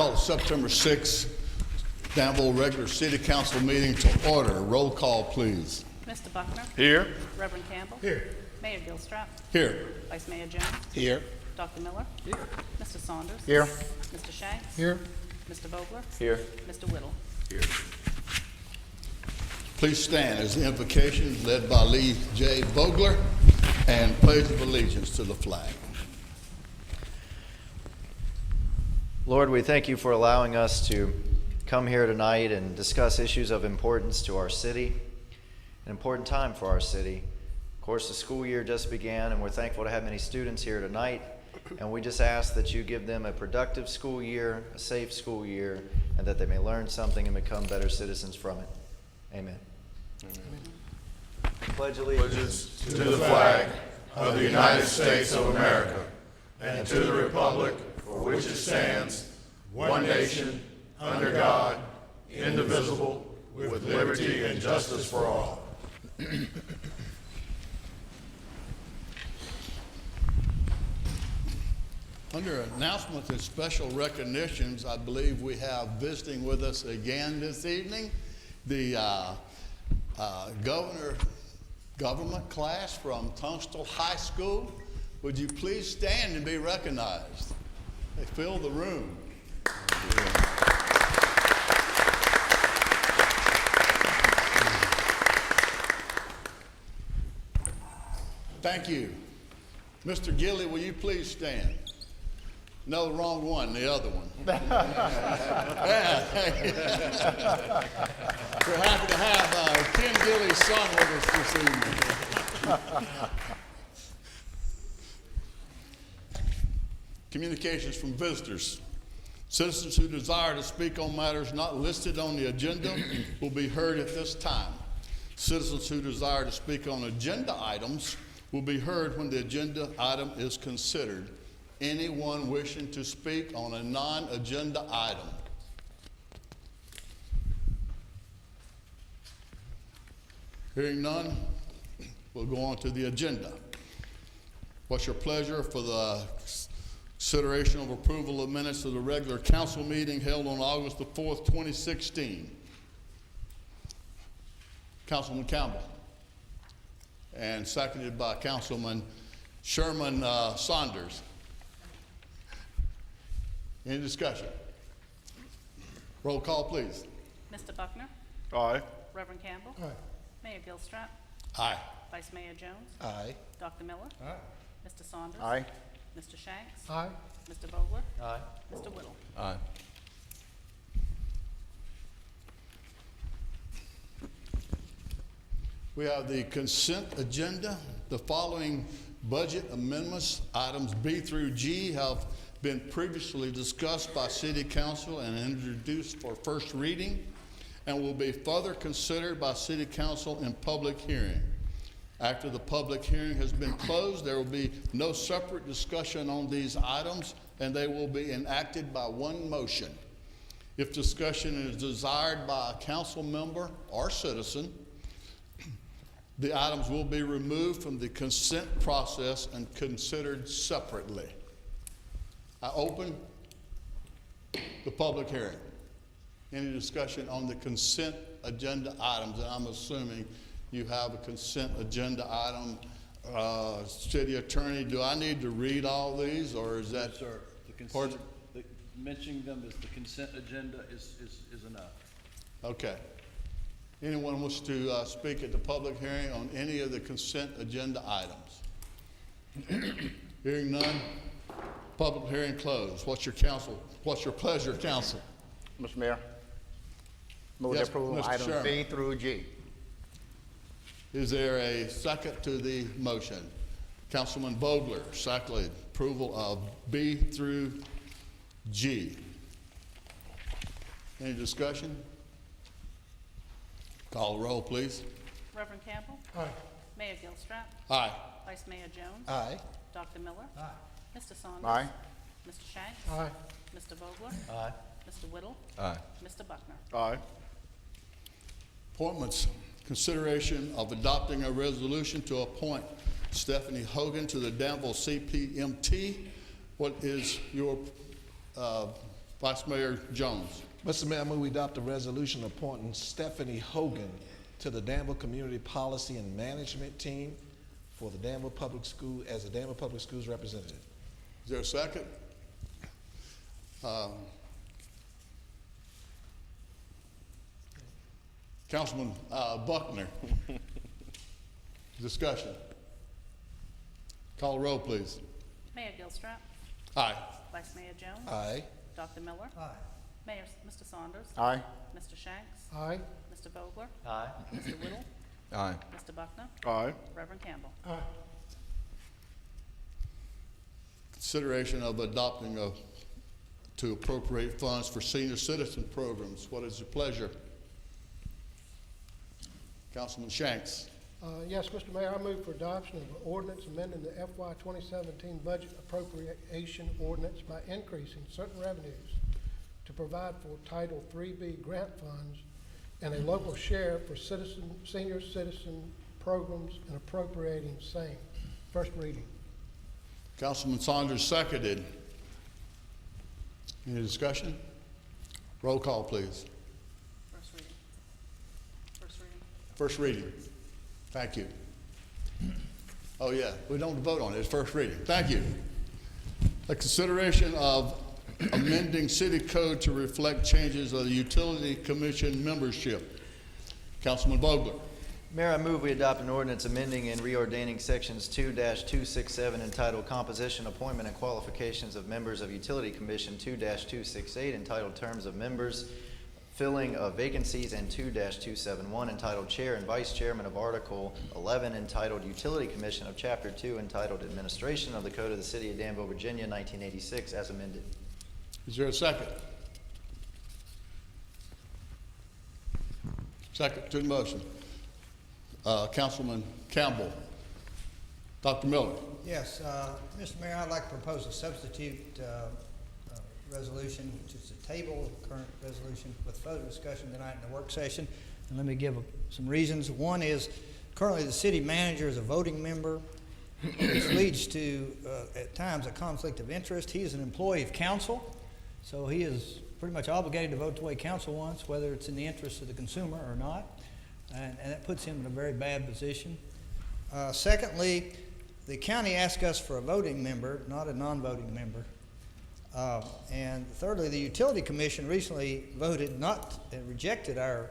Call the September 6th Danville regular city council meeting to order. Roll call, please. Mr. Buckner. Here. Reverend Campbell. Here. Mayor Gilstrap. Here. Vice Mayor Jones. Here. Dr. Miller. Here. Mr. Saunders. Here. Mr. Shanks. Here. Mr. Vogler. Here. Mr. Whittle. Here. Please stand as the invocation led by Lee J. Vogler and pledge of allegiance to the flag. Lord, we thank you for allowing us to come here tonight and discuss issues of importance to our city, an important time for our city. Of course, the school year just began, and we're thankful to have many students here tonight, and we just ask that you give them a productive school year, a safe school year, and that they may learn something and become better citizens from it. Amen. Pledge allegiance To the flag of the United States of America and to the republic for which it stands, one nation, under God, indivisible, with liberty and justice for all. Under announcements and special recognitions, I believe we have visiting with us again this evening the government class from Tunstall High School. Would you please stand and be recognized? They fill the room. Thank you. Mr. Gilly, will you please stand? No, the wrong one, the other one. Yeah, thank you. We're happy to have Ken Gilly's son with us this evening. Communications from visitors. Citizens who desire to speak on matters not listed on the agenda will be heard at this time. Citizens who desire to speak on agenda items will be heard when the agenda item is considered. Anyone wishing to speak on a non-agenda item? Hearing none, we'll go on to the agenda. What's your pleasure for the consideration of approval of minutes of the regular council meeting held on August the 4th, 2016? Councilman Campbell. And seconded by Councilman Sherman Saunders. Any discussion? Roll call, please. Mr. Buckner. Aye. Reverend Campbell. Aye. Mayor Gilstrap. Aye. Vice Mayor Jones. Aye. Dr. Miller. Aye. Mr. Saunders. Aye. Mr. Shanks. Aye. Mr. Vogler. Aye. Mr. Whittle. Aye. We have the consent agenda. The following budget amendments, items B through G, have been previously discussed by City Council and introduced for first reading and will be further considered by City Council in public hearing. After the public hearing has been closed, there will be no separate discussion on these items, and they will be enacted by one motion. If discussion is desired by a council member or citizen, the items will be removed from the consent process and considered separately. I open the public hearing. Any discussion on the consent agenda items? And I'm assuming you have a consent agenda item. City Attorney, do I need to read all these, or is that? Yes, sir. Pardon? Mentioning them as the consent agenda is enough. Okay. Anyone wants to speak at the public hearing on any of the consent agenda items? Hearing none, public hearing closed. What's your pleasure, council? Mr. Mayor, move Yes, the approval of Mr. items Sherman. B through G. Is there a second to the motion? Councilman Vogler, seconded approval of B through G. Any discussion? Call the roll, please. Reverend Campbell. Aye. Mayor Gilstrap. Aye. Vice Mayor Jones. Aye. Dr. Miller. Aye. Mr. Saunders. Aye. Mr. Shanks. Aye. Mr. Vogler. Aye. Mr. Whittle. Aye. Mr. Buckner. Aye. Appointments. Consideration of adopting a resolution to appoint Stephanie Hogan to the Danville CPMT. What is your Vice Mayor Jones. Mr. Mayor, I move we adopt a resolution appointing Stephanie Hogan to the Danville Community Policy and Management Team for the Danville Public School as the Danville Public Schools representative. Is there a second? Councilman Buckner. Discussion. Call the roll, please. Mayor Gilstrap. Aye. Vice Mayor Jones. Aye. Dr. Miller. Aye. Mayor, Mr. Saunders. Aye. Mr. Shanks. Aye. Mr. Vogler. Aye. Mr. Whittle. Aye. Mr. Buckner. Aye. Reverend Campbell. Consideration of adopting to appropriate funds for senior citizen programs. What is your pleasure? Councilman Shanks. Yes, Mr. Mayor, I move for adoption of an ordinance amending the FY 2017 budget appropriation ordinance by increasing certain revenues to provide for Title 3B grant funds and a local share for senior citizen programs and appropriating same. First reading. Councilman Saunders seconded. Any discussion? Roll call, please. First reading. First reading. First reading. Thank you. Oh, yeah, we don't vote on it. It's first reading. Thank you. A consideration of amending city code to reflect changes of the utility commission membership. Councilman Vogler. Mayor, I move we adopt an ordinance amending and reordaining sections 2-267 entitled Composition, Appointment, and Qualifications of Members of Utility Commission, 2-268 entitled Terms of Members, Filling of Vacancies, and 2-271 entitled Chair and Vice Chairman of Article 11 entitled Utility Commission of Chapter 2 entitled Administration of the Code of the City of Danville, Virginia, 1986 as amended. Is there a second? Second to the motion. Councilman Campbell. Dr. Miller. Yes, Mr. Mayor, I'd like to propose a substitute resolution, which is to table the current resolution with further discussion tonight in the work session. And let me give some reasons. One is currently the city manager is a voting member, which leads to, at times, a conflict of interest. He is an employee of council, so he is pretty much obligated to vote the way council wants, whether it's in the interest of the consumer or not. And that puts him in a very bad position. Secondly, the county asked us for a voting member, not a non-voting member. And thirdly, the Utility Commission recently rejected our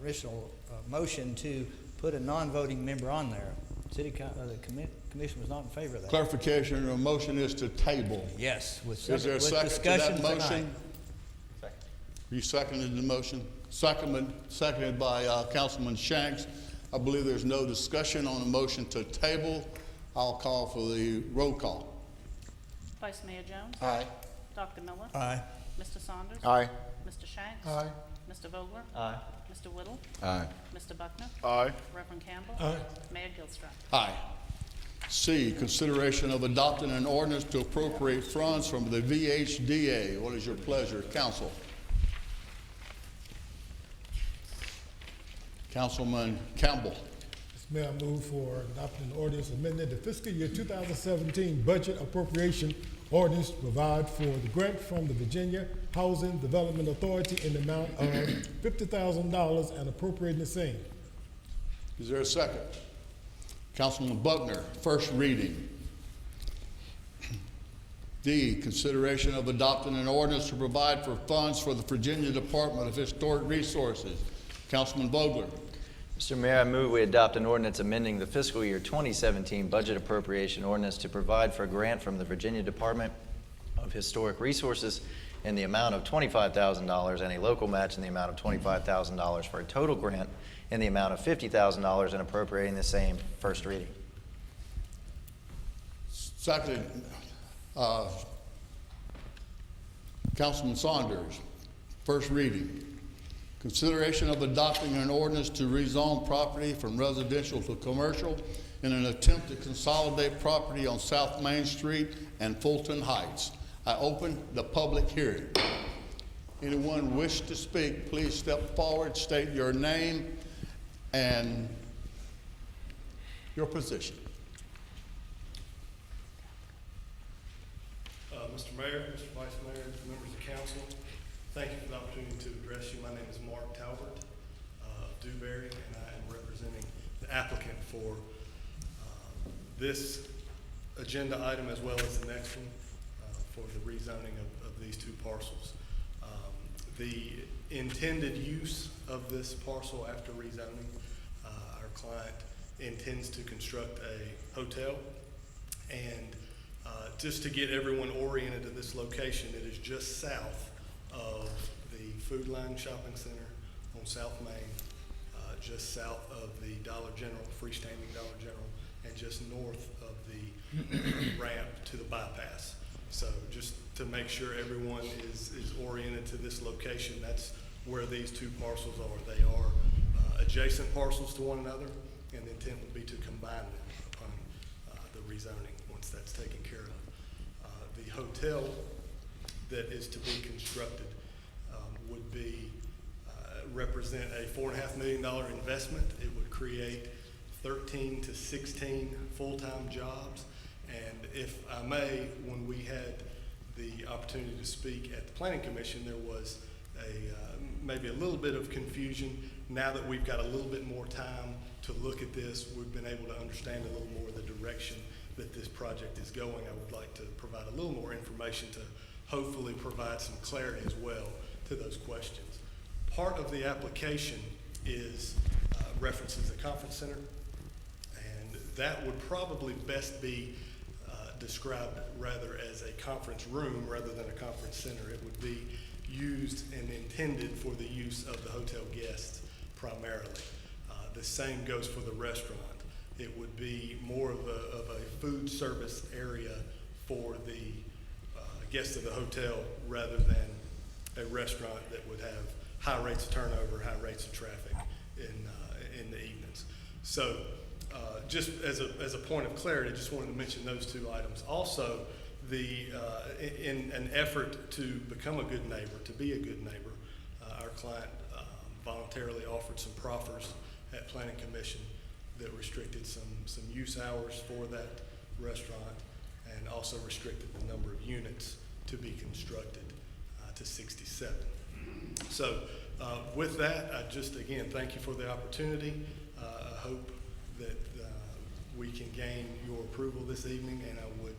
original motion to put a non-voting member on there. The commission was not in favor of that. Clarification, your motion is to table. Yes, with Is there a second to discussion that tonight. motion? You seconded the motion? Seconded by Councilman Shanks. I believe there's no discussion on the motion to table. I'll call for the roll call. Vice Mayor Jones. Aye. Dr. Miller. Aye. Mr. Saunders. Aye. Mr. Shanks. Aye. Mr. Vogler. Aye. Mr. Whittle. Aye. Mr. Buckner. Aye. Reverend Campbell. Mayor Gilstrap. Aye. C, consideration of adopting an ordinance to appropriate funds from the VHDA. What is your pleasure, council? Councilman Campbell. Mr. Mayor, I move for adopting an ordinance amending the fiscal year 2017 budget appropriation ordinance to provide for the grant from the Virginia Housing Development Authority in the amount of $50,000 and appropriating the same. Is there a second? Councilman Buckner, first reading. D, consideration of adopting an ordinance to provide for funds for the Virginia Department of Historic Resources. Councilman Vogler. Mr. Mayor, I move we adopt an ordinance amending the fiscal year 2017 budget appropriation ordinance to provide for a grant from the Virginia Department of Historic Resources in the amount of $25,000 and a local match in the amount of $25,000 for a total grant in the amount of $50,000 and appropriating the same. First reading. Seconded. Councilman Saunders, first reading. Consideration of adopting an ordinance to rezone property from residential to commercial in an attempt to consolidate property on South Main Street and Fulton Heights. I open the public hearing. Anyone wish to speak, please step forward, state your name and your position. Mr. Mayor, Mr. Vice Mayor, members of council, thank you for the opportunity to address you. My name is Mark Talbert of Dewberry, and I am representing the applicant for this agenda item as well as the next one for the rezoning of these two parcels. The intended use of this parcel after rezoning, our client intends to construct a hotel. And just to get everyone oriented to this location, it is just south of the Food Line Shopping Center on South Main, just south of the Dollar General, freestanding Dollar General, and just north of the ramp to the bypass. So just to make sure everyone is oriented to this location, that's where these two parcels are. They are adjacent parcels to one another, and the intent would be to combine them upon the rezoning once that's taken care of. The hotel that is to be constructed would be represent a $4.5 million investment. It would create 13 to 16 full-time jobs. And if I may, when we had the opportunity to speak at the Planning Commission, there was maybe a little bit of confusion. Now that we've got a little bit more time to look at this, we've been able to understand a little more the direction that this project is going. I would like to provide a little more information to hopefully provide some clarity as well to those questions. Part of the application is references the conference center, and that would probably best be described rather as a conference room rather than a conference center. It would be used and intended for the use of the hotel guests primarily. The same goes for the restaurant. It would be more of a food service area for the guests of the hotel rather than a restaurant that would have high rates of turnover, high rates of traffic in the evenings. So just as a point of clarity, just wanted to mention those two items. Also, in an effort to become a good neighbor, to be a good neighbor, our client voluntarily offered some proffers at Planning Commission that restricted some use hours for that restaurant and also restricted the number of units to be constructed to 67. So with that, I just again thank you for the opportunity. I hope that we can gain your approval this evening, and I would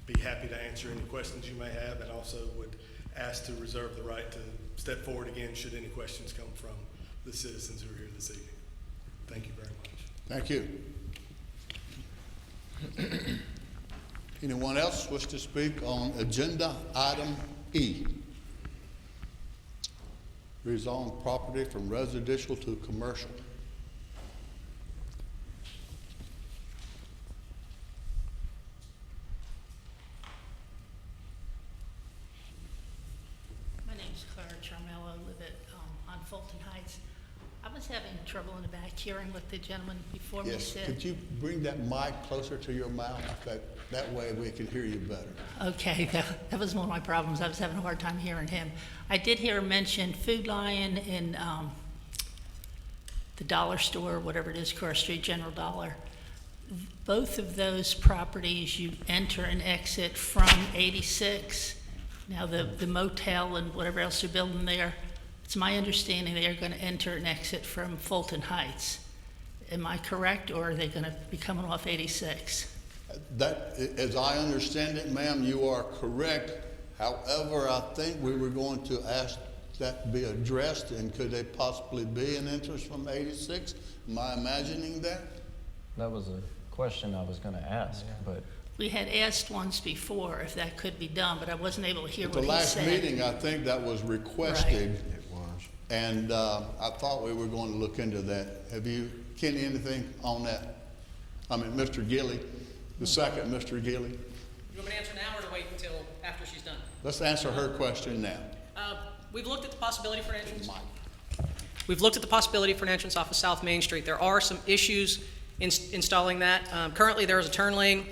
be happy to answer any questions you may have, and also would ask to reserve the right to step forward again should any questions come from the citizens who are here this evening. Thank you very much. Thank you. Anyone else wish to speak on agenda item E? Rezone property from residential to commercial. My name's Clara Charmello. I live on Fulton Heights. I was having trouble in the back hearing what the gentleman before me Yes, said. could you bring that mic closer to your mouth? That way we can hear you better. Okay, that was one of my problems. I was having a hard time hearing him. I did hear him mention Food Lion and the dollar store, whatever it is, Cross Street General Dollar. Both of those properties, you enter and exit from 86. Now the motel and whatever else they're building there, it's my understanding they are going to enter and exit from Fulton Heights. Am I correct, or are they going to be coming off 86? That, as I understand it, ma'am, you are correct. However, I think we were going to ask that to be addressed, and could they possibly be an entrance from 86? Am I imagining that? That was a question I was going to ask, but We had asked once before if that could be done, but I wasn't able to hear At what the he last said. meeting, I think that was requested. It was. And I thought we were going to look into that. Have you, Kenny, anything on that? I mean, Mr. Gilly, the second Mr. Gilly. You want me to answer now or to wait until after she's done? Let's answer her question now. We've looked at the possibility for an entrance. We've looked at the possibility for an entrance off of South Main Street. There are some issues in installing that. Currently, there is a turn lane,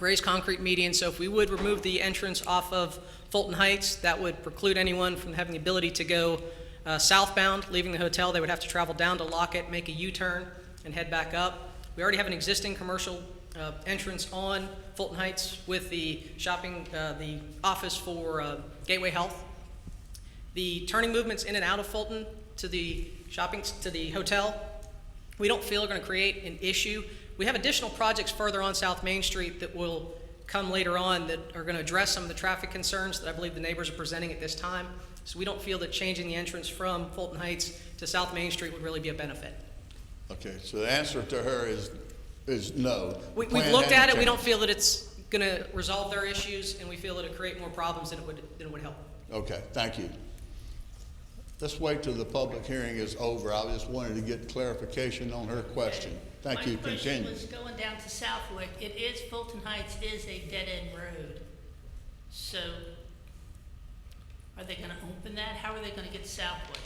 raised concrete median, so if we would remove the entrance off of Fulton Heights, that would preclude anyone from having the ability to go southbound, leaving the hotel. They would have to travel down to Lockett, make a U-turn, and head back up. We already have an existing commercial entrance on Fulton Heights with the shopping, the office for Gateway Health. The turning movements in and out of Fulton to the shopping, to the hotel, we don't feel are going to create an issue. We have additional projects further on South Main Street that will come later on that are going to address some of the traffic concerns that I believe the neighbors are presenting at this time. So we don't feel that changing the entrance from Fulton Heights to South Main Street would really be a benefit. Okay, so the answer to her is no. We've Plan looked at hasn't it. We don't changed. feel that it's going to resolve their issues, and we feel that it would create more problems than it would help. Okay, thank you. Let's wait till the public hearing is over. I just wanted to get clarification on her question. Thank you. My question Continue. was going down to Southwick. It is, Fulton Heights is a dead-end road. So are they gonna open that? How are they gonna get Southwick?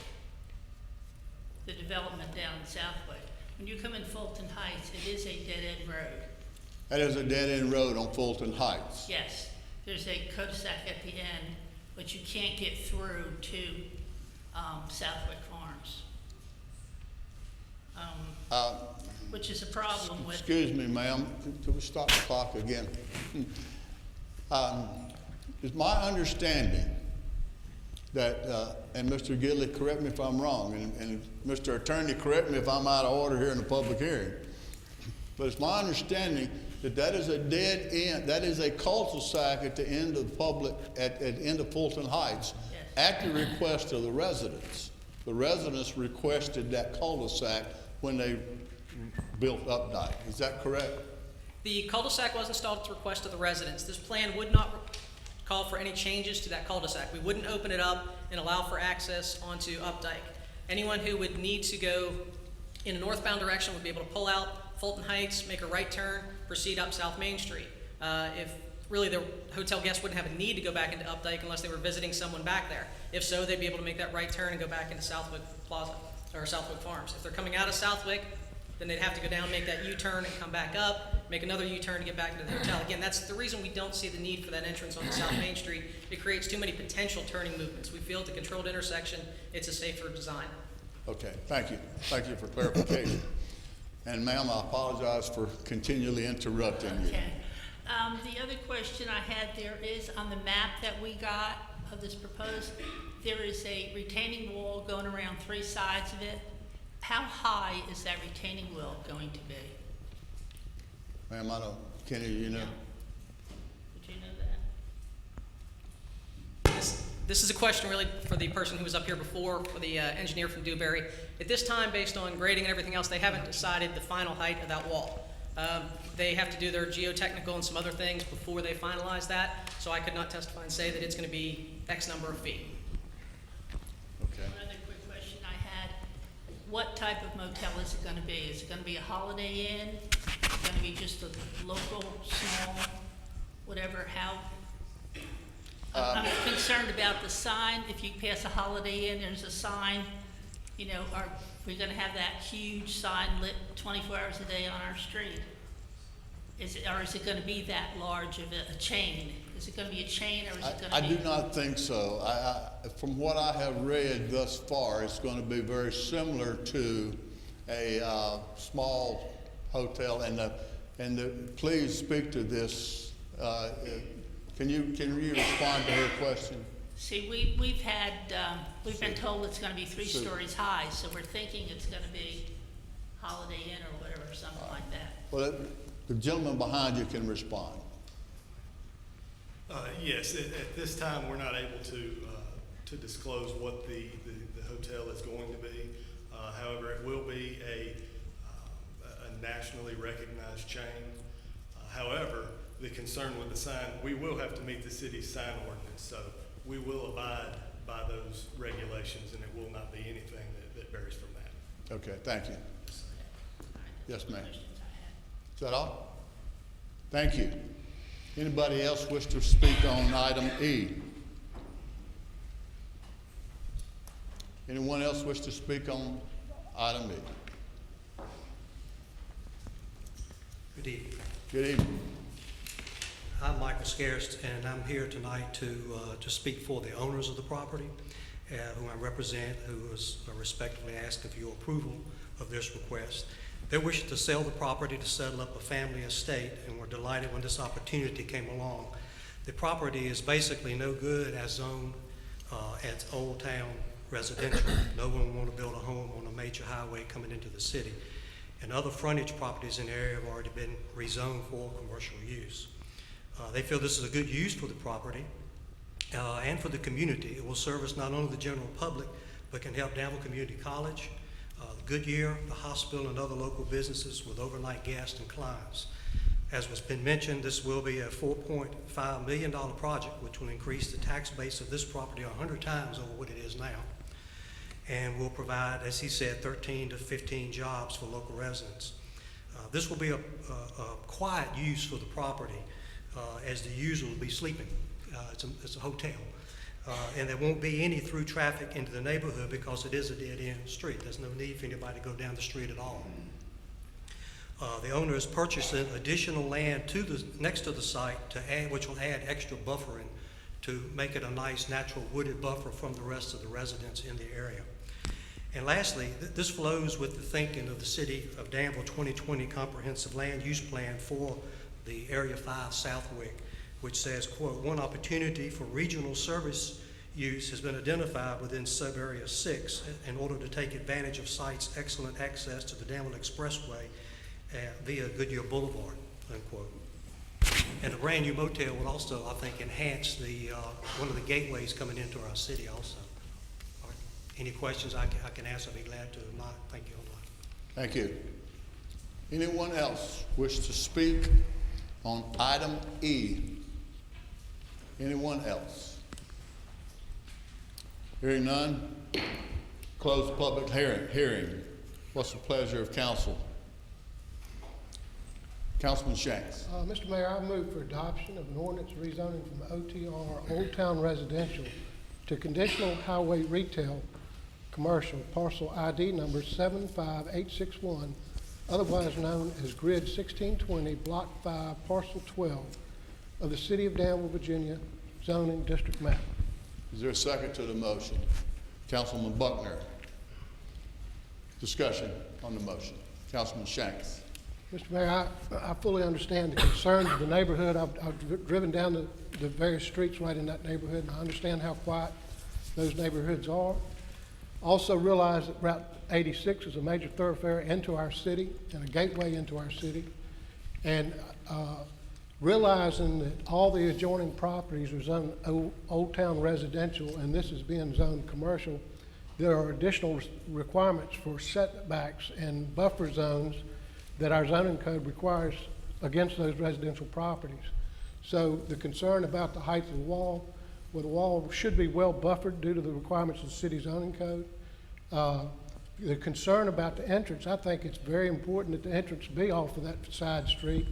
The development down in Southwick. When you come in Fulton Heights, it is a dead-end road. That is a dead-end road on Fulton Heights. Yes, there's a cul-de-sac at the end, but you can't get through to Southwick Farms. Which is a problem with. Excuse me, ma'am. Could we stop the clock again? It's my understanding that, and Mr. Gidley, correct me if I'm wrong, and Mr. Attorney, correct me if I'm out of order here in the public hearing, but it's my understanding that that is a dead end, that is a cul-de-sac at the end of the public, at the end of Fulton Heights, at the request of the residents. The residents requested that cul-de-sac when they built Updike. Is that correct? The cul-de-sac was installed at the request of the residents. This plan would not call for any changes to that cul-de-sac. We wouldn't open it up and allow for access onto Updike. Anyone who would need to go in a northbound direction would be able to pull out Fulton Heights, make a right turn, proceed up South Main Street. If really the hotel guests wouldn't have a need to go back into Updike unless they were visiting someone back there. If so, they'd be able to make that right turn and go back into Southwick Plaza, or Southwick Farms. If they're coming out of Southwick, then they'd have to go down, make that U-turn and come back up, make another U-turn to get back into the hotel. Again, that's the reason we don't see the need for that entrance on the South Main Street. It creates too many potential turning movements. We feel at the controlled intersection, it's a safer design. Okay, thank you. Thank you for clarification. And ma'am, I apologize for continually interrupting you. Okay. The other question I had there is on the map that we got of this proposed, there is a retaining wall going around three sides of it. How high is that retaining wall going to be? Ma'am, I don't, Kenny, you know? Would you know that? This is a question really for the person who was up here before, for the engineer from Dewberry. At this time, based on grading and everything else, they haven't decided the final height of that wall. They have to do their geotechnical and some other things before they finalize that, so I could not testify and say that it's going to be X number of feet. Okay. One other quick question I had, what type of motel is it going to be? Is it going to be a Holiday Inn? Is it going to be just a local, small, whatever, how? I'm concerned about the sign. If you pass a Holiday Inn, there's a sign, you know, are we going to have that huge sign lit 24 hours a day on our street? Is it, or is it going to be that large of a chain? Is it going to be a chain, or is it going to I be? do not think so. From what I have read thus far, it's going to be very similar to a small hotel. Please speak to this. Can you respond to her question? See, we've had, we've been told it's gonna be 3 stories high, so we're thinking it's gonna be Holiday Inn or whatever, something like that. Well, the gentleman behind you can respond. Yes, at this time, we're not able to disclose what the hotel is going to be. However, it will be a nationally recognized chain. However, the concern with the sign, we will have to meet the city's sign ordinance, so we will abide by those regulations, and it will not be anything that varies from that. Okay, thank you. Yes, ma'am. Is that all? Thank you. Anybody else wish to speak on item E? Anyone else wish to speak on item E? Good evening. Good evening. I'm Michael Scarce, and I'm here tonight to speak for the owners of the property, who I represent, who is respectfully asking for your approval of this request. They're wishing to sell the property to settle up a family estate, and we're delighted when this opportunity came along. The property is basically no good as zoned as Old Town residential. No one will want to build a home on a major highway coming into the city. And other frontage properties in the area have already been rezoned for commercial use. They feel this is a good use for the property and for the community. It will service not only the general public, but can help Danville Community College, Goodyear, the hospital, and other local businesses with overnight guests and clients. As was been mentioned, this will be a $4.5 million project, which will increase the tax base of this property 100 times over what it is now, and will provide, as he said, 13 to 15 jobs for local residents. This will be a quiet use for the property, as the user will be sleeping. It's a hotel. And there won't be any through traffic into the neighborhood because it is a dead-end street. There's no need for anybody to go down the street at all. The owner is purchasing additional land next to the site which will add extra buffering to make it a nice natural wooded buffer from the rest of the residents in the area. And lastly, this flows with the thinking of the City of Danville 2020 Comprehensive Land Use Plan for the Area 5 Southwick, which says, quote, one opportunity for regional service use has been identified within sub-area 6 in order to take advantage of sites' excellent access to the Danville Expressway via Goodyear Boulevard, unquote. And a brand new motel would also, I think, enhance one of the gateways coming into our city also. All right. Any questions I can answer, I'd be glad to. If not, thank you a lot. Thank you. Anyone else wish to speak on item E? Anyone else? Hearing none, close the public hearing. What's the pleasure of council? Councilman Shanks. Mr. Mayor, I move for adoption of an ordinance rezoning from OTR Old Town Residential to conditional highway retail commercial parcel ID number 75861, otherwise known as Grid 1620, Block 5, Parcel 12 of the City of Danville, Virginia, zoning district map. Is there a second to the motion? Councilman Buckner. Discussion on the motion. Councilman Shanks. Mr. Mayor, I fully understand the concerns of the neighborhood. I've driven down the various streets right in that neighborhood, and I understand how quiet those neighborhoods are. Also realize that Route 86 is a major thoroughfare into our city and a gateway into our city. And realizing that all the adjoining properties are zoned Old Town residential and this is being zoned commercial, there are additional requirements for setbacks and buffer zones that our zoning code requires against those residential properties. So the concern about the height of the wall, well, the wall should be well buffered due to the requirements of the city zoning code. The concern about the entrance, I think it's very important that the entrance be off of that side street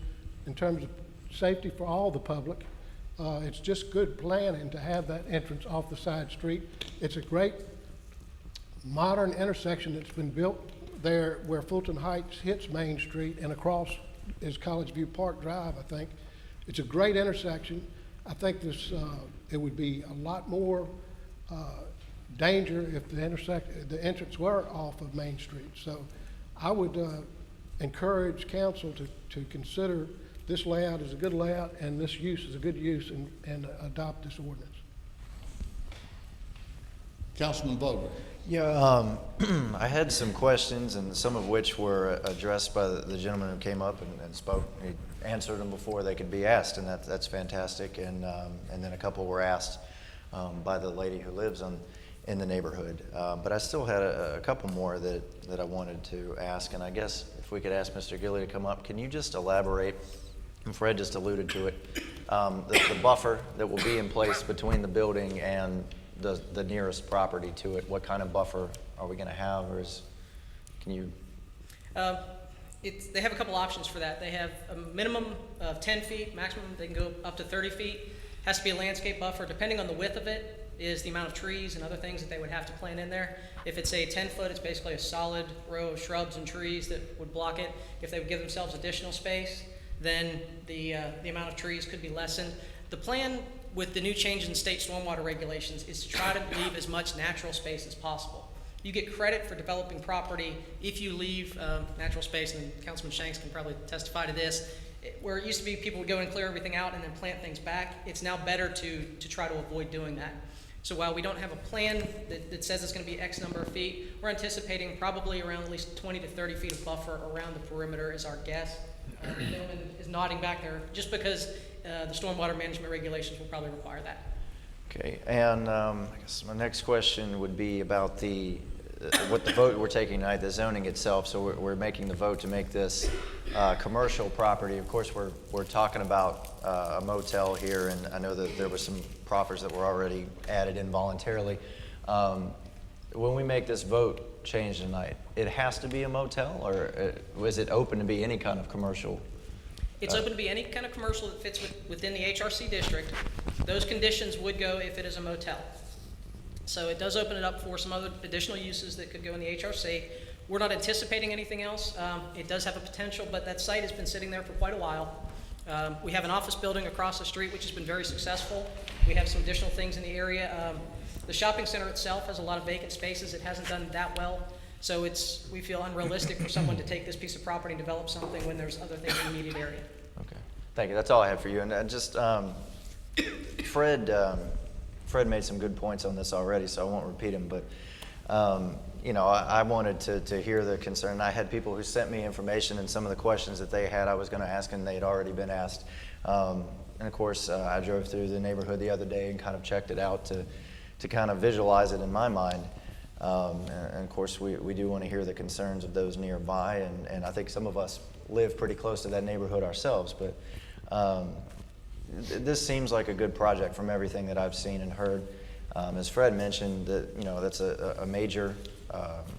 in terms of safety for all the public. It's just good planning to have that entrance off the side street. It's a great modern intersection that's been built there where Fulton Heights hits Main Street and across is College View Park Drive, I think. It's a great intersection. I think it would be a lot more danger if the entrance were off of Main Street. So I would encourage council to consider this layout as a good layout and this use is a good use and adopt this ordinance. Councilman Vogler. Yeah, I had some questions, and some of which were addressed by the gentleman who came up and spoke. He answered them before they could be asked, and that's fantastic. And then a couple were asked by the lady who lives in the neighborhood. But I still had a couple more that I wanted to ask, and I guess if we could ask Mr. Gilly to come up, can you just elaborate? And Fred just alluded to it. The buffer that will be in place between the building and the nearest property to it. What kind of buffer are we going to have, or can you? They have a couple options for that. They have a minimum of 10 feet, maximum they can go up to 30 feet. Has to be a landscape buffer. Depending on the width of it is the amount of trees and other things that they would have to plant in there. If it's a 10 foot, it's basically a solid row of shrubs and trees that would block it. If they would give themselves additional space, then the amount of trees could be lessened. The plan with the new change in state stormwater regulations is to try to leave as much natural space as possible. You get credit for developing property if you leave natural space, and Councilman Shanks can probably testify to this. Where it used to be people would go and clear everything out and then plant things back, it's now better to try to avoid doing that. So while we don't have a plan that says it's going to be X number of feet, we're anticipating probably around at least 20 to 30 feet of buffer around the perimeter is our guess. The gentleman is nodding back there just because the stormwater management regulations will probably require that. Okay, and I guess my next question would be about what the vote we're taking tonight, the zoning itself. So we're making the vote to make this commercial property. Of course, we're talking about a motel here, and I know that there were some proffers that were already added in voluntarily. When we make this vote change tonight, it has to be a motel, or is it open to be any kind of commercial? It's open to be any kind of commercial that fits within the HRC district. Those conditions would go if it is a motel. So it does open it up for some other additional uses that could go in the HRC. We're not anticipating anything else. It does have a potential, but that site has been sitting there for quite a while. We have an office building across the street, which has been very successful. We have some additional things in the area. The shopping center itself has a lot of vacant spaces. It hasn't done that well. So we feel unrealistic for someone to take this piece of property and develop something when there's other things in the immediate area. Okay, thank you. That's all I have for you. And just Fred made some good points on this already, so I won't repeat them. But you know, I wanted to hear the concern. I had people who sent me information, and some of the questions that they had I was going to ask, and they had already been asked. And of course, I drove through the neighborhood the other day and kind of checked it out to kind of visualize it in my mind. And of course, we do want to hear the concerns of those nearby, and I think some of us live pretty close to that neighborhood ourselves. But this seems like a good project from everything that I've seen and heard. As Fred mentioned, that's a major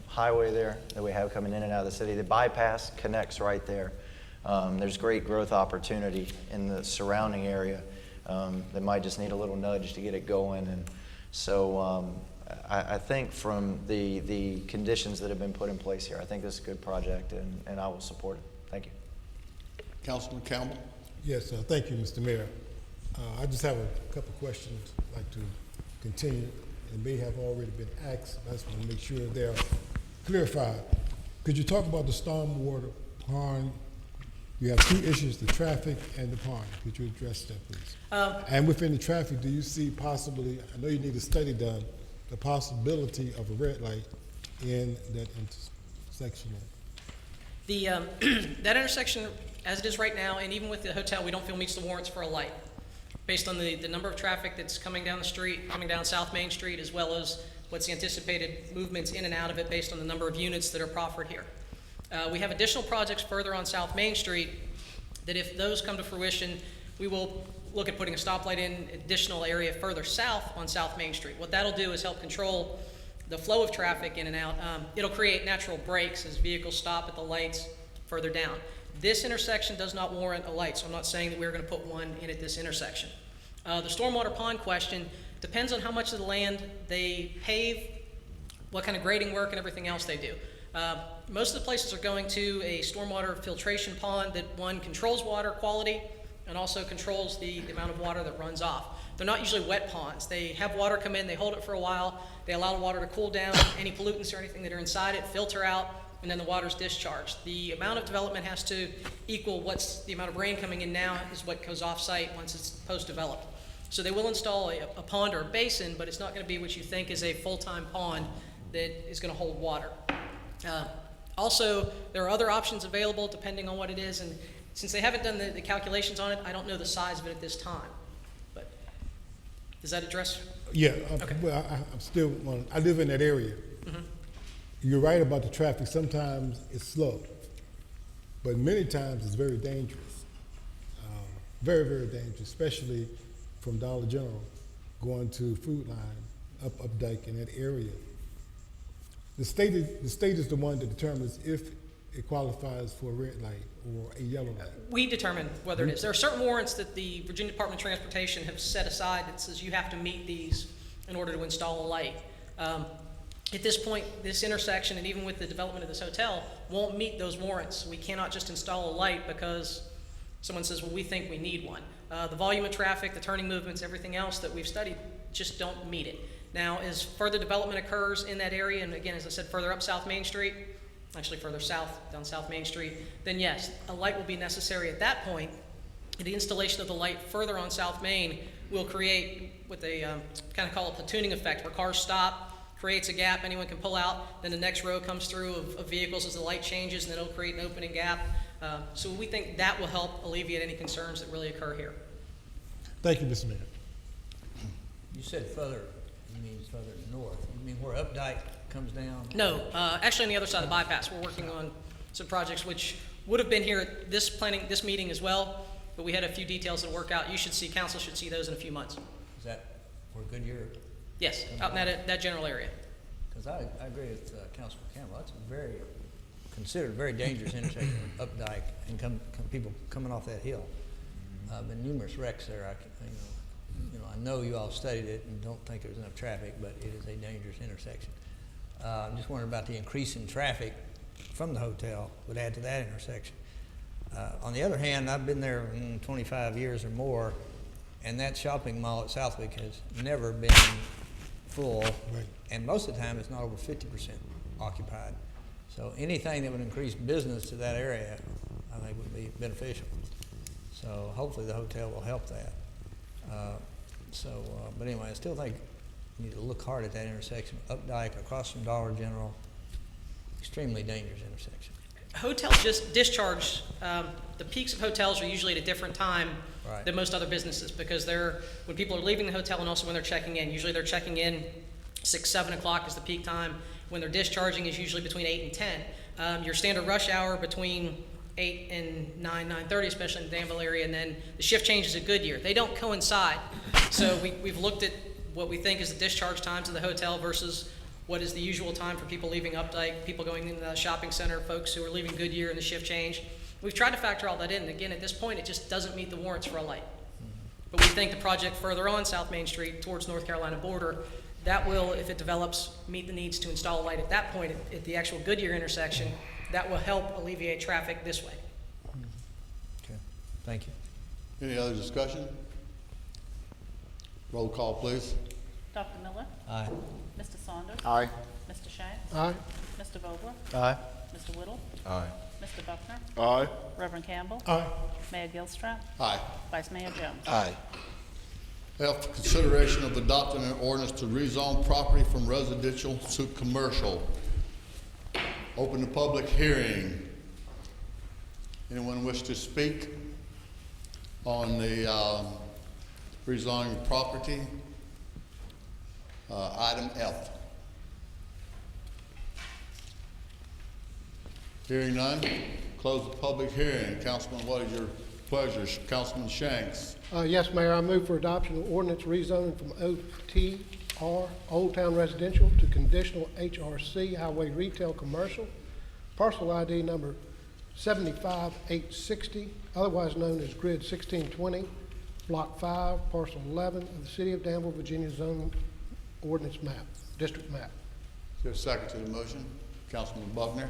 highway there that we have coming in and out of the city. The bypass connects right there. There's great growth opportunity in the surrounding area that might just need a little nudge to get it going. And so I think from the conditions that have been put in place here, I think this is a good project, and I will support it. Thank you. Councilman Campbell? Yes, thank you, Mr. Mayor. I just have a couple questions I'd like to continue, and may have already been asked. I just want to make sure they're clarified. Could you talk about the stormwater pond? You have two issues, the traffic and the pond. Could you address that, please? And within the traffic, do you see possibly, I know you need a study done, the possibility of a red light in that intersection? That intersection, as it is right now, and even with the hotel, we don't feel meets the warrants for a light, based on the number of traffic that's coming down the street, coming down South Main Street, as well as what's the anticipated movements in and out of it based on the number of units that are proffered here. We have additional projects further on South Main Street that if those come to fruition, we will look at putting a stoplight in additional area further south on South Main Street. What that'll do is help control the flow of traffic in and out. It'll create natural breaks as vehicles stop at the lights further down. This intersection does not warrant a light, so I'm not saying that we're going to put one in at this intersection. The stormwater pond question depends on how much of the land they pave, what kind of grading work and everything else they do. Most of the places are going to a stormwater filtration pond that, one, controls water quality and also controls the amount of water that runs off. They're not usually wet ponds. They have water come in, they hold it for a while, they allow the water to cool down, any pollutants or anything that are inside it filter out, and then the water's discharged. The amount of development has to equal what's the amount of rain coming in now is what goes off-site once it's post-developed. So they will install a pond or a basin, but it's not going to be what you think is a full-time pond that is going to hold water. Also, there are other options available depending on what it is, and since they haven't done the calculations on it, I don't know the size of it at this time. But does that address? Yeah, Okay. well, I'm still, I live in that area. Mm-hmm. You're right about the traffic. Sometimes it's slow, but many times it's very dangerous. Very, very dangerous, especially from Dollar General going to Food Line, up Dyke in that area. The state is the one that determines if it qualifies for a red light or a yellow light. We determine whether it is. There are certain warrants that the Virginia Department of Transportation have set aside that says you have to meet these in order to install a light. At this point, this intersection, and even with the development of this hotel, won't meet those warrants. We cannot just install a light because someone says, well, we think we need one. The volume of traffic, the turning movements, everything else that we've studied just don't meet it. Now, as further development occurs in that area, and again, as I said, further up South Main Street, actually further south, down South Main Street, then yes, a light will be necessary at that point. The installation of the light further on South Main will create what they kind of call a platooning effect, where cars stop, creates a gap, anyone can pull out, then the next row comes through of vehicles as the light changes, and then it'll create an opening gap. So we think that will help alleviate any concerns that really occur here. Thank you, Mr. Mayor. You said further, you mean further north. You mean where Updike comes down? No, actually on the other side of the bypass, we're working on some projects which would have been here at this meeting as well, but we had a few details to work out. Council should see those in a few months. Is that where Goodyear? Yes, out in that general area. Because I agree with Councilman Campbell. That's considered a very dangerous intersection, Updike, and people coming off that hill. Been numerous wrecks there. I know you all studied it and don't think there's enough traffic, but it is a dangerous intersection. I'm just wondering about the increase in traffic from the hotel would add to that intersection. On the other hand, I've been there 25 years or more, and that shopping mall at Southwick has never been full, Right. and most of the time it's not over 50% occupied. So anything that would increase business to that area, I think would be beneficial. So hopefully the hotel will help that. But anyway, I still think you need to look hard at that intersection. Updike, across from Dollar General, extremely dangerous intersection. Hotels just discharge, the peaks of hotels are usually at a different time Right. than most other businesses, because when people are leaving the hotel and also when they're checking in. Usually they're checking in 6, 7 o'clock is the peak time. When they're discharging is usually between 8 and 10. Your standard rush hour between 8 and 9:30, especially in the Danville area, and then the shift changes at Goodyear. They don't coincide. So we've looked at what we think is the discharge times of the hotel versus what is the usual time for people leaving Updike, people going into the shopping center, folks who are leaving Goodyear and the shift change. We've tried to factor all that in, and again, at this point, it just doesn't meet the warrants for a light. But we think the project further on South Main Street towards North Carolina border, that will, if it develops, meet the needs to install a light at that point at the actual Goodyear intersection. That will help alleviate traffic this way. Okay, thank you. Any other discussion? Roll call, please. Dr. Miller? Aye. Mr. Saunders? Aye. Mr. Shanks? Aye. Mr. Vogler? Aye. Mr. Whittle? Aye. Mr. Buckner? Aye. Reverend Campbell? Aye. Mayor Gilstrap? Aye. Vice Mayor Jones? Aye. F, consideration of adopting an ordinance to rezone property from residential to commercial. Open the public hearing. Anyone wish to speak on the rezoning property? Item F. Hearing none, close the public hearing. Councilman, what is your pleasure? Councilman Shanks. Yes, Mayor, I move for adoption of ordinance rezoning from OTR, Old Town Residential, to conditional HRC, Highway Retail Commercial, parcel ID number 75860, otherwise known as Grid 1620, Block 5, Parcel 11 of the City of Danville, Virginia Zone Ordinance Map, District Map. Is there a second to the motion? Councilman Buckner.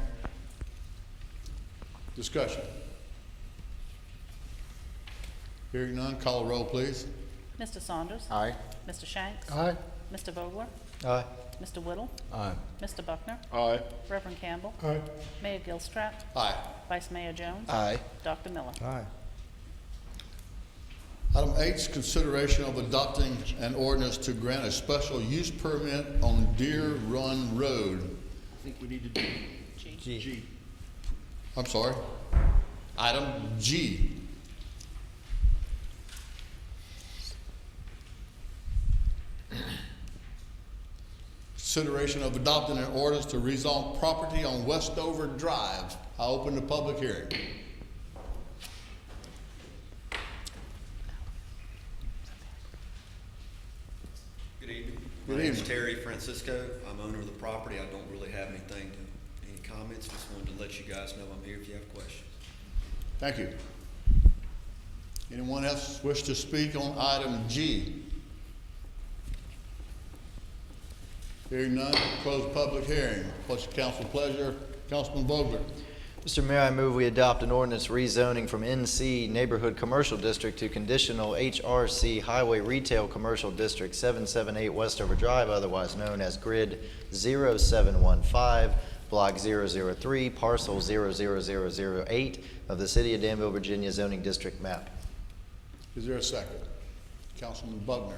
Discussion. Hearing none, call a roll, please. Mr. Saunders? Aye. Mr. Shanks? Aye. Mr. Vogler? Aye. Mr. Whittle? Aye. Mr. Buckner? Aye. Reverend Campbell? Aye. Mayor Gilstrap? Aye. Vice Mayor Jones? Aye. Dr. Miller? Aye. Item H, consideration of adopting an ordinance to grant a special use permit on Deer Run Road. I think we need to do G. I'm sorry. Item G. Consideration of adopting an ordinance to rezone property on Westover Drive. I open the public hearing. Good evening. Good My name is evening. Terry Francisco. I'm owner of the property. I don't really have any comments. Just wanted to let you guys know I'm here if you have questions. Thank you. Anyone else wish to speak on item G? Hearing none, close public hearing. What's the council pleasure? Councilman Vogler. Mr. Mayor, I move we adopt an ordinance rezoning from NC Neighborhood Commercial District to conditional HRC Highway Retail Commercial District 778 Westover Drive, otherwise known as Grid 0715, Block 003, Parcel 00008 of the City of Danville, Virginia zoning district map. Is there a second? Councilman Buckner.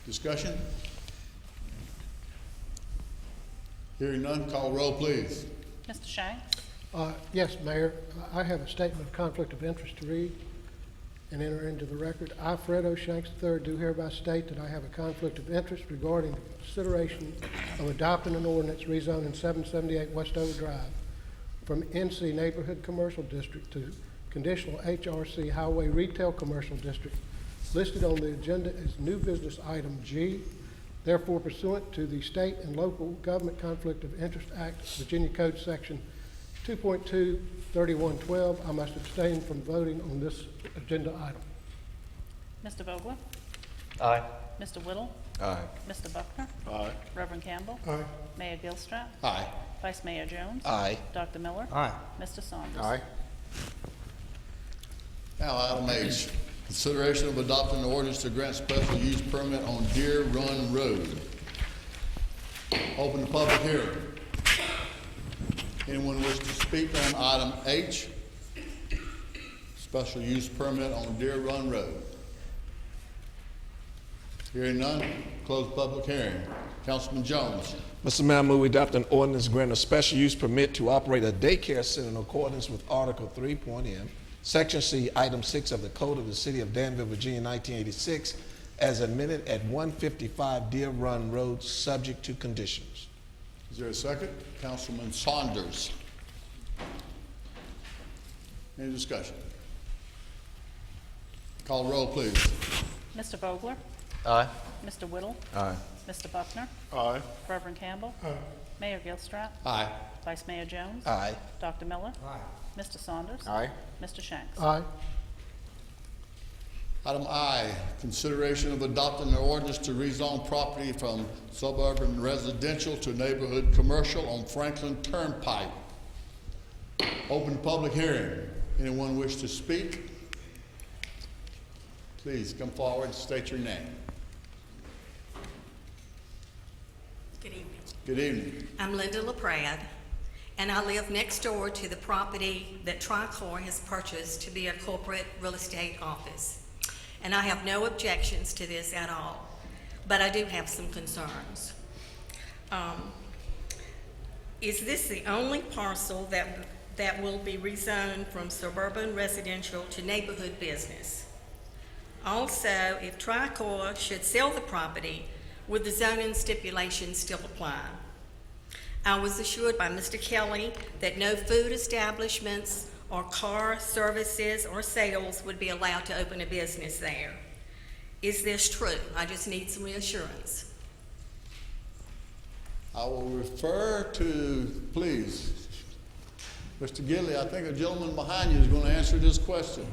Discussion? Hearing none, call roll, please. Mr. Shanks? Yes, Mayor, I have a statement of conflict of interest to read and enter into the record. I, Fred O. Shanks III, do hereby state that I have a conflict of interest regarding the consideration of adopting an ordinance rezoning 778 Westover Drive from NC Neighborhood Commercial District to conditional HRC Highway Retail Commercial District listed on the agenda as new business item G. Therefore, pursuant to the State and Local Government Conflict of Interest Act, Virginia Code Section 2.23112, I must abstain from voting on this agenda item. Mr. Vogler? Aye. Mr. Whittle? Aye. Mr. Buckner? Aye. Reverend Campbell? Aye. Mayor Gilstrap? Aye. Vice Mayor Jones? Aye. Dr. Miller? Aye. Mr. Saunders? Aye. Now, item H, consideration of adopting an ordinance to grant special use permit on Deer Run Road. Open the public hearing. Anyone wish to speak on item H? Special use permit on Deer Run Road. Hearing none, close public hearing. Councilman Jones. Mr. Mayor, I move we adopt an ordinance granting a special use permit to operate a daycare center in accordance with Article 3.M, Section C, Item 6 of the Code of the City of Danville, Virginia, 1986, as amended at 155 Deer Run Road, subject to conditions. Is there a second? Councilman Saunders. Any discussion? Call roll, please. Mr. Vogler? Aye. Mr. Whittle? Aye. Mr. Buckner? Aye. Reverend Campbell? Mayor Gilstrap? Aye. Vice Mayor Jones? Aye. Dr. Miller? Aye. Mr. Saunders? Aye. Mr. Shanks? Aye. Item I, consideration of adopting an ordinance to rezone property from suburban residential to neighborhood commercial on Franklin Turnpike. Open public hearing. Anyone wish to speak? Please come forward and state your name. Good evening. Good evening. I'm Linda LaPrade, and I live next door to the property that Tricor has purchased to be a corporate real estate office. And I have no objections to this at all, but I do have some concerns. Is this the only parcel that will be rezoned from suburban residential to neighborhood business? Also, if Tricor should sell the property, would the zoning stipulations still apply? I was assured by Mr. Kelly that no food establishments or car services or sales would be allowed to open a business there. Is this true? I just need some reassurance. I will refer to, please, Mr. Gidley, I think a gentleman behind you is going to answer this question.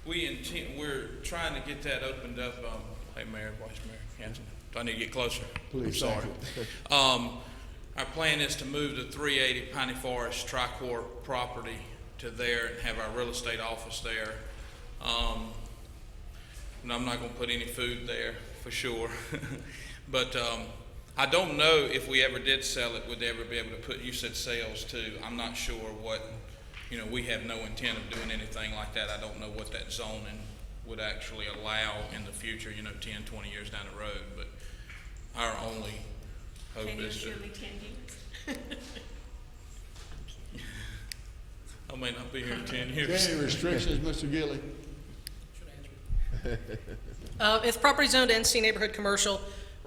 We're trying to get that opened up. Hey, Mayor, Vice Mayor Hanson, do I need to get closer? Please, Sorry. Our plan is to move the 380 Piney Forest Tricor property to there and have our real estate office there. And I'm not going to put any food there for sure. But I don't know if we ever did sell it, would they ever be able to put, you said sales too. I'm not sure what, we have no intent of doing anything like that. I don't know what that zoning would actually allow in the future, 10, 20 years down the road. But our only hope Can you is assure me 10 years? I may not be here in 10 years. Any restrictions, Mr. Gidley? If property zoned NC neighborhood commercial,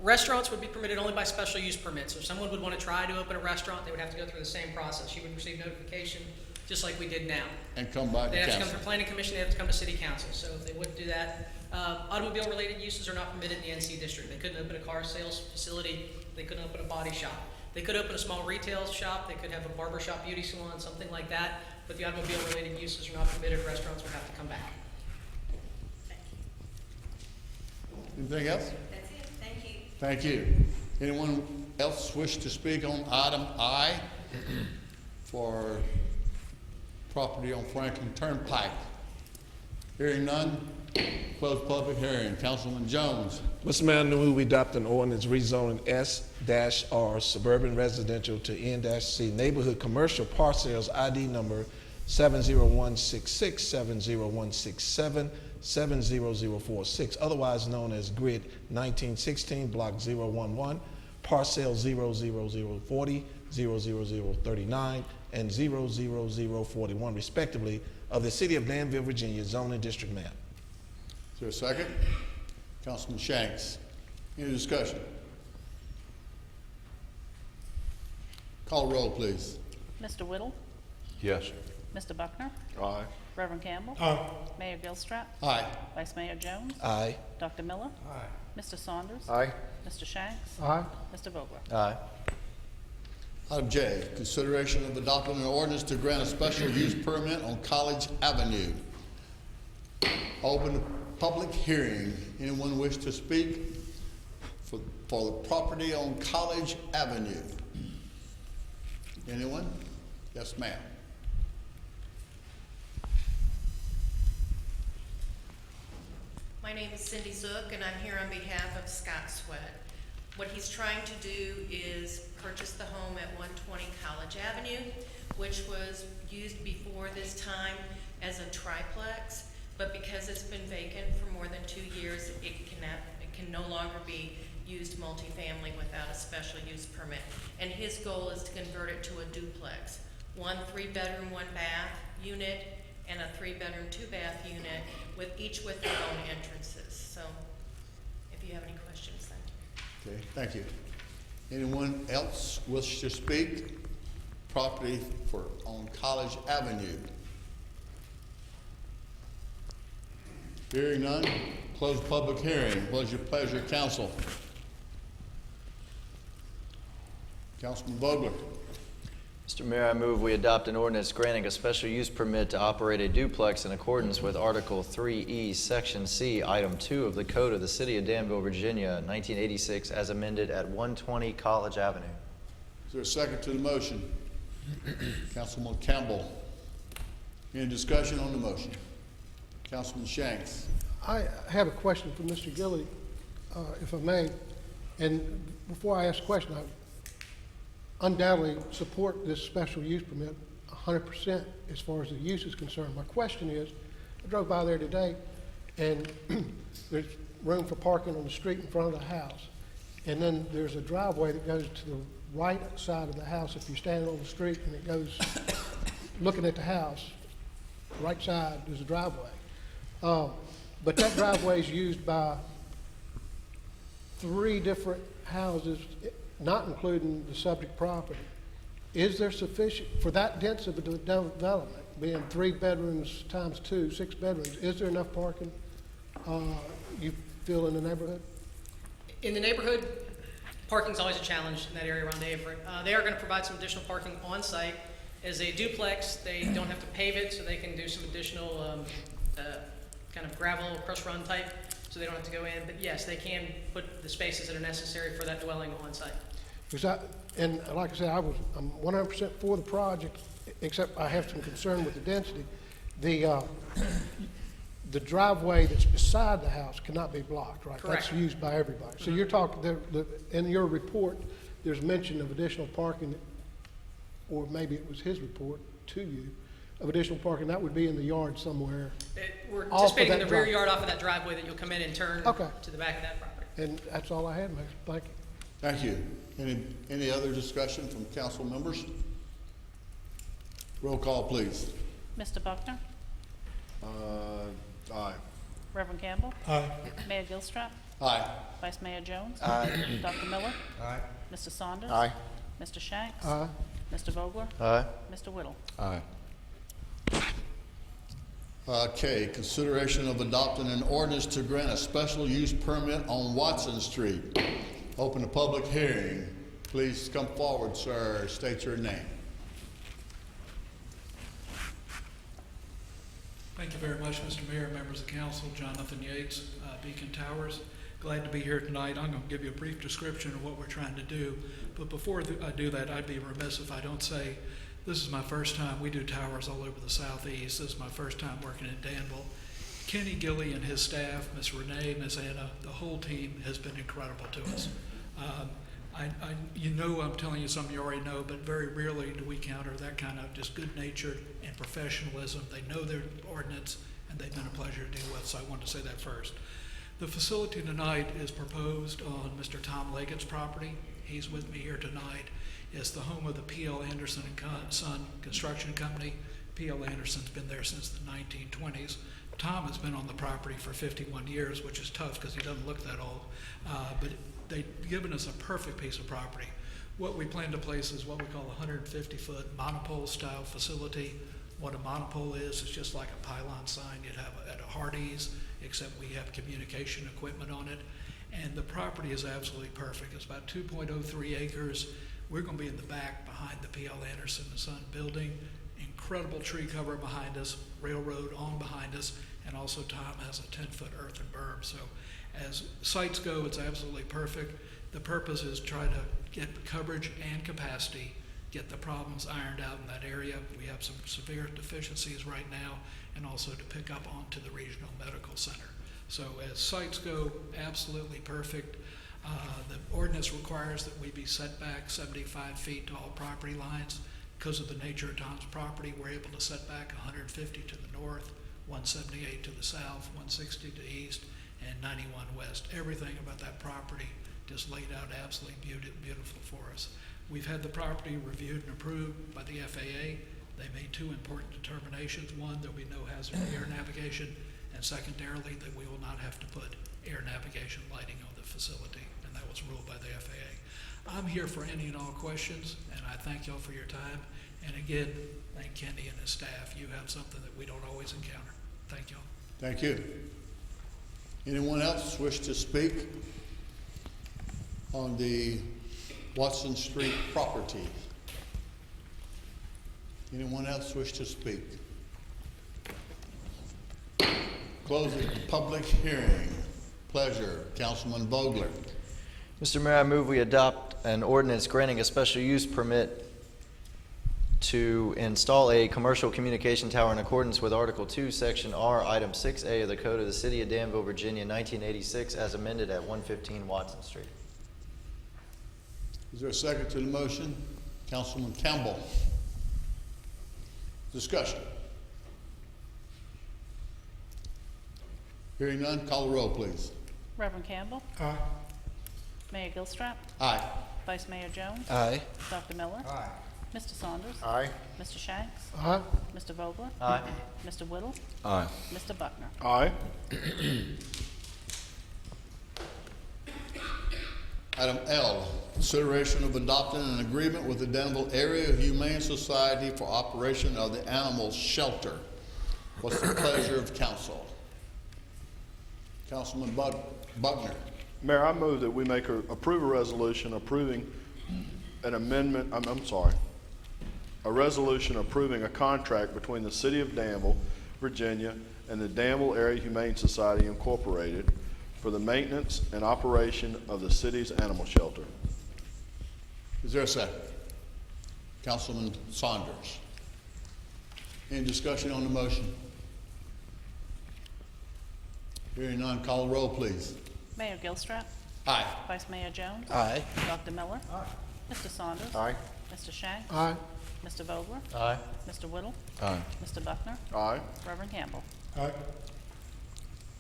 restaurants would be permitted only by special use permit. So if someone would want to try to open a restaurant, they would have to go through the same process. You would receive notification just like we did now. And come back They to have to come council. through planning commission, they have to come to city council. So if they wouldn't do that, automobile related uses are not permitted in the NC district. They couldn't open a car sales facility, they couldn't open a body shop. They could open a small retail shop, they could have a barber shop, beauty salon, something like that, but the automobile related uses are not permitted, restaurants would have to come back. Anything else? That's it. Thank you. Thank you. Anyone else wish to speak on item I for property on Franklin Turnpike? Hearing none, close public hearing. Councilman Jones. Mr. Mayor, I move we adopt an ordinance rezoning S-R suburban residential to N-C neighborhood commercial parcels ID number 70166, 70167, 70046, otherwise known as Grid 1916, Block 011, Parcel 00040, 00039, and 00041, respectively, of the City of Danville, Virginia, zoning district map. Is there a second? Councilman Shanks. Any discussion? Call roll, please. Mr. Whittle? Yes. Mr. Buckner? Aye. Reverend Campbell? Aye. Mayor Gilstrap? Aye. Vice Mayor Jones? Aye. Dr. Miller? Aye. Mr. Saunders? Aye. Mr. Shanks? Aye. Mr. Vogler? Aye. Item J, consideration of adopting an ordinance to grant a special use permit on College Avenue. Open the public hearing. Anyone wish to speak for the property on College Avenue? Anyone? Yes, ma'am. My name is Cindy Zook, and I'm here on behalf of Scott Sweat. What he's trying to do is purchase the home at 120 College Avenue, which was used before this time as a triplex, but because it's been vacant for more than 2 years, it can no longer be used multifamily without a special use permit. And his goal is to convert it to a duplex, 1 3-bedroom, 1-bath unit, and a 3-bedroom, 2-bath unit, each with their own entrances. So, if you have any questions, then. Okay, thank you. Anyone else wish to speak? Property on College Avenue. Hearing none, close public hearing. What is your pleasure, council? Councilman Vogler. Mr. Mayor, I move we adopt an ordinance granting a special use permit to operate a duplex in accordance with Article 3E, Section C, Item 2 of the Code of the City of Danville, Virginia, 1986, as amended at 120 College Avenue. Is there a second to the motion? Councilman Campbell. Any discussion on the motion? Councilman Shanks. I have a question for Mr. Gilly, if I may. And before I ask a question, I undoubtedly support this special use permit 100% as far as the use is concerned. My question is, I drove by there today, and there's room for parking on the street in front of the house. And then there's a driveway that goes to the right side of the house if you're standing on the street, and it goes looking at the house. Right side, there's a driveway. But that driveway is used by 3 different houses, not including the subject property. Is there sufficient, for that dense of a development, being 3 bedrooms times 2, 6 bedrooms, is there enough parking, you feel, in the neighborhood? In the neighborhood, parking's always a challenge in that area around Everett. They are gonna provide some additional parking on site. As a duplex, they don't have to pave it, so they can do some additional kind of gravel, crush run type, so they don't have to go in. But yes, they can put the spaces that are necessary for that dwelling on site. Because and like I said, I'm 100% for the project, except I have some concern with the density. The driveway that's beside the house cannot be blocked, right? Correct. That's used by everybody. So you're talking, in your report, there's mention of additional parking, or maybe it was his report to you, of additional parking. That would be in the yard somewhere. We're off of anticipating that the rear drive. yard off of that driveway that you'll come in and turn Okay. to the back of that property. And that's all I had, Mayor. Thank you. Thank you. Any other discussion from council members? Roll call, please. Mr. Buckner? Aye. Reverend Campbell? Aye. Mayor Gilstrap? Aye. Vice Mayor Jones? Aye. Dr. Miller? Aye. Mr. Saunders? Aye. Mr. Shanks? Aye. Mr. Vogler? Aye. Mr. Whittle? Aye. Okay, consideration of adopting an ordinance to grant a special use permit on Watson Street. Open the public hearing. Please come forward, sir. State your name. Thank you very much, Mr. Mayor, members of council. Jonathan Yates, Beacon Towers. Glad to be here tonight. I'm going to give you a brief description of what we're trying to do. But before I do that, I'd be remiss if I don't say this is my first time. We do towers all over the southeast. This is my first time working in Danville. Kenny Gilly and his staff, Miss Renee, Miss Anna, the whole team has been incredible to us. You know I'm telling you something you already know, but very rarely do we counter that kind of just good nature and professionalism. They know their ordinance, and they've been a pleasure to deal with, so I wanted to say that first. The facility tonight is proposed on Mr. Tom Leggett's property. He's with me here tonight. It's the home of the P.L. Anderson and Son Construction Company. P.L. Anderson's been there since the 1920s. Tom has been on the property for 51 years, which is tough because he doesn't look that old. But they've given us a perfect piece of property. What we plan to place is what we call a 150-foot monopole style facility. What a monopole is just like a pylon sign you'd have at a Hardee's, except we have communication equipment on it. And the property is absolutely perfect. It's about 2.03 acres. We're going to be in the back behind the P.L. Anderson and Son building. Incredible tree cover behind us, railroad on behind us, and also Tom has a 10-foot earthen berm. So as sites go, it's absolutely perfect. The purpose is try to get coverage and capacity, get the problems ironed out in that area. We have some severe deficiencies right now, and also to pick up onto the regional medical center. So as sites go, absolutely perfect. The ordinance requires that we be set back 75 feet to all property lines. Because of the nature of Tom's property, we're able to set back 150 to the north, 178 to the south, 160 to the east, and 91 west. Everything about that property just laid out absolutely beautiful for us. We've had the property reviewed and approved by the FAA. They made two important determinations. One, there'll be no hazard air navigation, and secondarily, that we will not have to put air navigation lighting on the facility, and that was ruled by the FAA. I'm here for any and all questions, and I thank y'all for your time. And again, thank Kenny and his staff. You have something that we don't always encounter. Thank y'all. Thank you. Anyone else wish to speak on the Watson Street property? Anyone else wish to speak? Closing the public hearing. Pleasure, Councilman Vogler. Mr. Mayor, I move we adopt an ordinance granting a special use permit to install a commercial communication tower in accordance with Article 2, Section R, Item 6A of the Code of the City of Danville, Virginia, 1986, as amended at 115 Watson Street. Is there a second to the motion? Councilman Campbell. Discussion. Hearing none, call the roll, please. Reverend Campbell. Aye. Mayor Gilstrap. Aye. Vice Mayor Jones. Aye. Dr. Miller. Aye. Mr. Saunders. Aye. Mr. Shanks. Aye. Mr. Vogler. Aye. Mr. Whittle. Aye. Mr. Buckner. Aye. Item L, consideration of adopting an agreement with the Danville Area Humane Society for operation of the animal shelter. What's the pleasure of council? Councilman Buckner. Mayor, I move that we approve a resolution approving an amendment, a resolution approving a contract between the City of Danville, Virginia, and the Danville Area Humane Society Incorporated for the maintenance and operation of the city's animal shelter. Is there a second? Councilman Saunders. Any discussion on the motion? Hearing none, call the roll, please. Mayor Gilstrap. Aye. Vice Mayor Jones. Aye. Dr. Miller. Mr. Saunders. Aye. Mr. Shanks. Aye. Mr. Vogler. Aye. Mr. Whittle. Aye. Mr. Buckner. Aye. Reverend Campbell. Aye.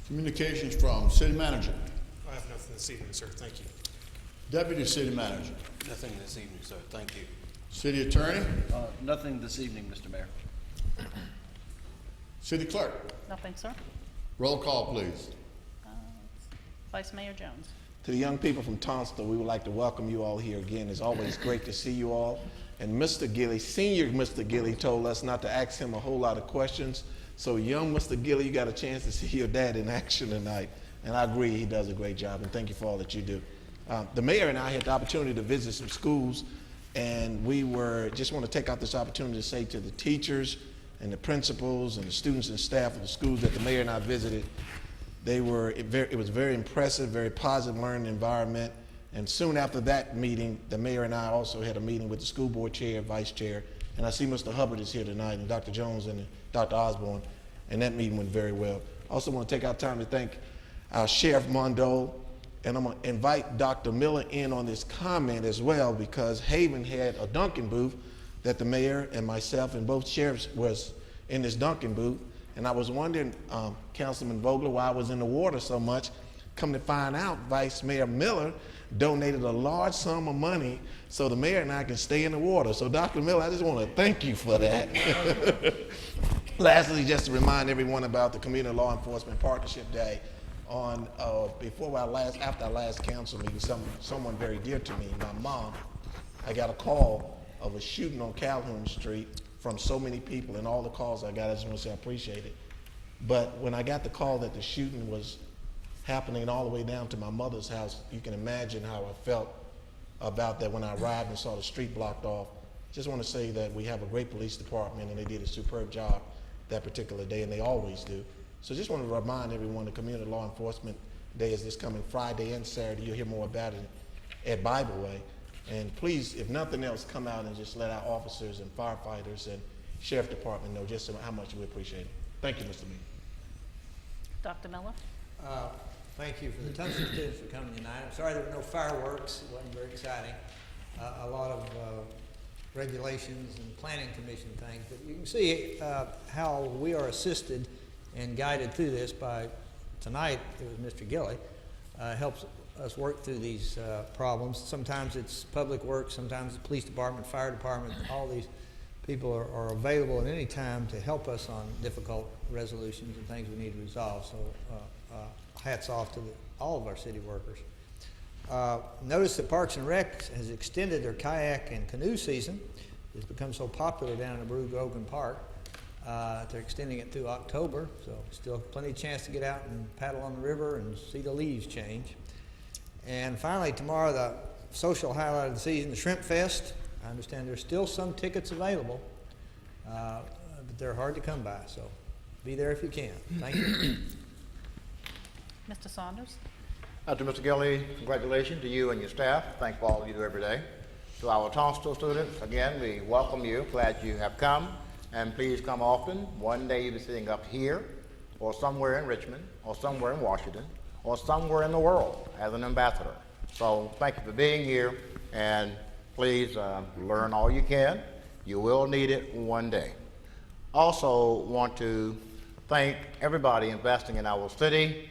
Communications from City Manager. I have nothing this evening, sir. Thank you. Deputy City Manager. Nothing this evening, sir. Thank you. City Attorney. Nothing this evening, Mr. Mayor. City Clerk. Nothing, sir. Roll call, please. Vice Mayor Jones. To the young people from Tunstall, we would like to welcome you all here again. It's always great to see you all. And Mr. Gilly, senior Mr. Gilly, told us not to ask him a whole lot of questions. So young Mr. Gilly, you got a chance to see your dad in action tonight. And I agree, he does a great job, and thank you for all that you do. The mayor and I had the opportunity to visit some schools, and just want to take out this opportunity to say to the teachers and the principals and the students and staff of the schools that the mayor and I visited, It was very impressive, very positive learning environment. And soon after that meeting, the mayor and I also had a meeting with the school board chair, vice chair, and I see Mr. Hubbard is here tonight, and Dr. Jones and Dr. Osborne, and that meeting went very well. I also want to take our time to thank our Sheriff Mondo, and I'm going to invite Dr. Miller in on this comment as well, because Haven had a Dunkin' booth that the mayor and myself and both sheriffs was in this Dunkin' booth. And I was wondering, Councilman Vogler, why I was in the water so much. Come to find out, Vice Mayor Miller donated a large sum of money so the mayor and I can stay in the water. So Dr. Miller, I just want to thank you for that. Lastly, just to remind everyone about the Community Law Enforcement Partnership Day on after our last council meeting, someone very dear to me, my mom, I got a call of a shooting on Calhoun Street from so many people, and all the calls I got, I just want to say I appreciate it. But when I got the call that the shooting was happening all the way down to my mother's house, you can imagine how I felt about that when I arrived and saw the street blocked off. Just want to say that we have a great police department, and they did a superb job that particular day, and they always do. So just want to remind everyone the Community Law Enforcement Day is this coming Friday and Saturday. You'll hear more about it at Bible Way. And please, if nothing else, come out and just let our officers and firefighters and sheriff department know just how much we appreciate it. Thank you, Mr. Meade. Dr. Miller? Thank you for the Tunstall students for coming tonight. I'm sorry there were no fireworks. It wasn't very exciting. A lot of regulations and planning commission things. But you can see how we are assisted and guided through this by, tonight, it was Mr. Gilly, helps us work through these problems. Sometimes it's public works, sometimes the police department, fire department, all these people are available at any time to help us on difficult resolutions and things we need to resolve. So hats off to all of our city workers. Notice that Parks and Rec has extended their kayak and canoe season. It's become so popular down in Brew Grogan Park. They're extending it through October, so still plenty of chance to get out and paddle on the river and see the leaves change. And finally, tomorrow, the social highlight of the season, the Shrimp Fest. I understand there's still some tickets available, but they're hard to come by, so be there if you can. Thank you. Mr. Saunders? To Mr. Gilly, congratulations to you and your staff. Thanks for all you do every day. To our Tunstall students, again, we welcome you. Glad you have come. And please come often. One day you'll be sitting up here, or somewhere in Richmond, or somewhere in Washington, or somewhere in the world as an ambassador. So thank you for being here, and please learn all you can. You will need it one day. Also want to thank everybody investing in our city.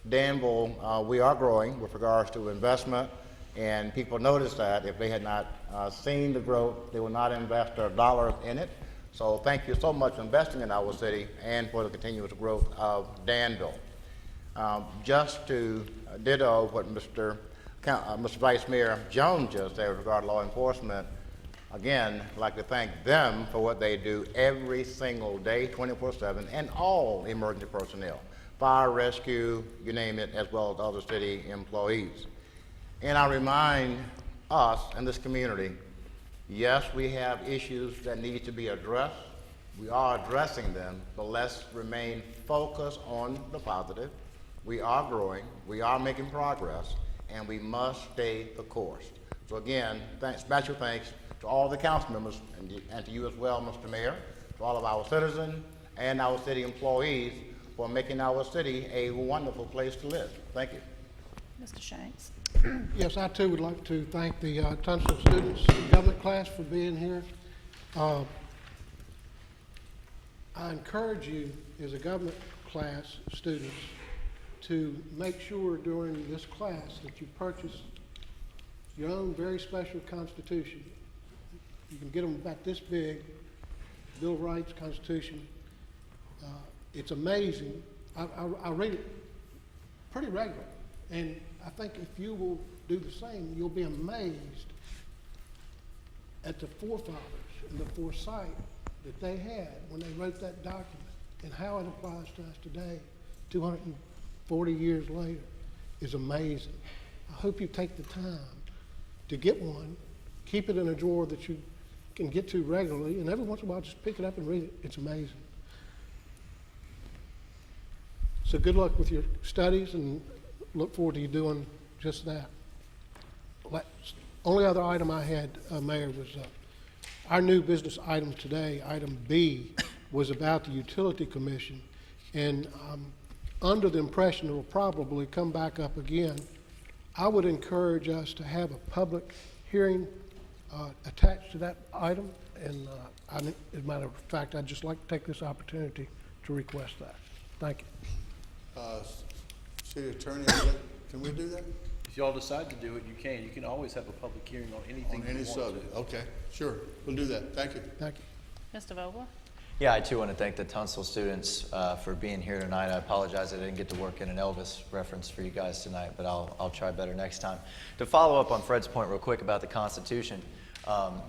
Danville, we are growing with regards to investment, and people notice that if they had not seen the growth, they would not invest their dollars in it. So thank you so much for investing in our city and for the continuous growth of Danville. Just to ditto what Mr. Vice Mayor Jones just said with regard to law enforcement, again, I'd like to thank them for what they do every single day, 24/7, and all emergency personnel, fire, rescue, you name it, as well as other city employees. And I remind us in this community, yes, we have issues that need to be addressed. We are addressing them, but let's remain focused on the positive. We are growing, we are making progress, and we must stay the course. So again, special thanks to all the council members and to you as well, Mr. Mayor, to all of our citizens and our city employees for making our city a wonderful place to live. Thank you. Mr. Shanks? Yes, I too would like to thank the Tunstall students government class for being here. I encourage you as a government class students to make sure during this class that you purchase your own very special constitution. You can get them about this big, Bill of Rights, Constitution. It's amazing. I read it pretty regularly, and I think if you will do the same, you'll be amazed at the forefathers and the foresight that they had when they wrote that document and how it applies to us today, 240 years later, is amazing. I hope you take the time to get one, keep it in a drawer that you can get to regularly, and every once in a while just pick it up and read it. It's amazing. So good luck with your studies, and look forward to you doing just that. Only other item I had, Mayor, was our new business item today, item B, was about the Utility Commission. And under the impression it will probably come back up again, I would encourage us to have a public hearing attached to that item. And as a matter of fact, I'd just like to take this opportunity to request that. Thank you. City Attorney, can we do that? If y'all decide to do it, you can. You can always have a public hearing on anything On any you want subject? to. Okay, sure. We'll do that. Thank you. Thank you. Mr. Vogler? Yeah, I too want to thank the Tunstall students for being here tonight. I apologize I didn't get to work in an Elvis reference for you guys tonight, but I'll try better next time. To follow up on Fred's point real quick about the Constitution,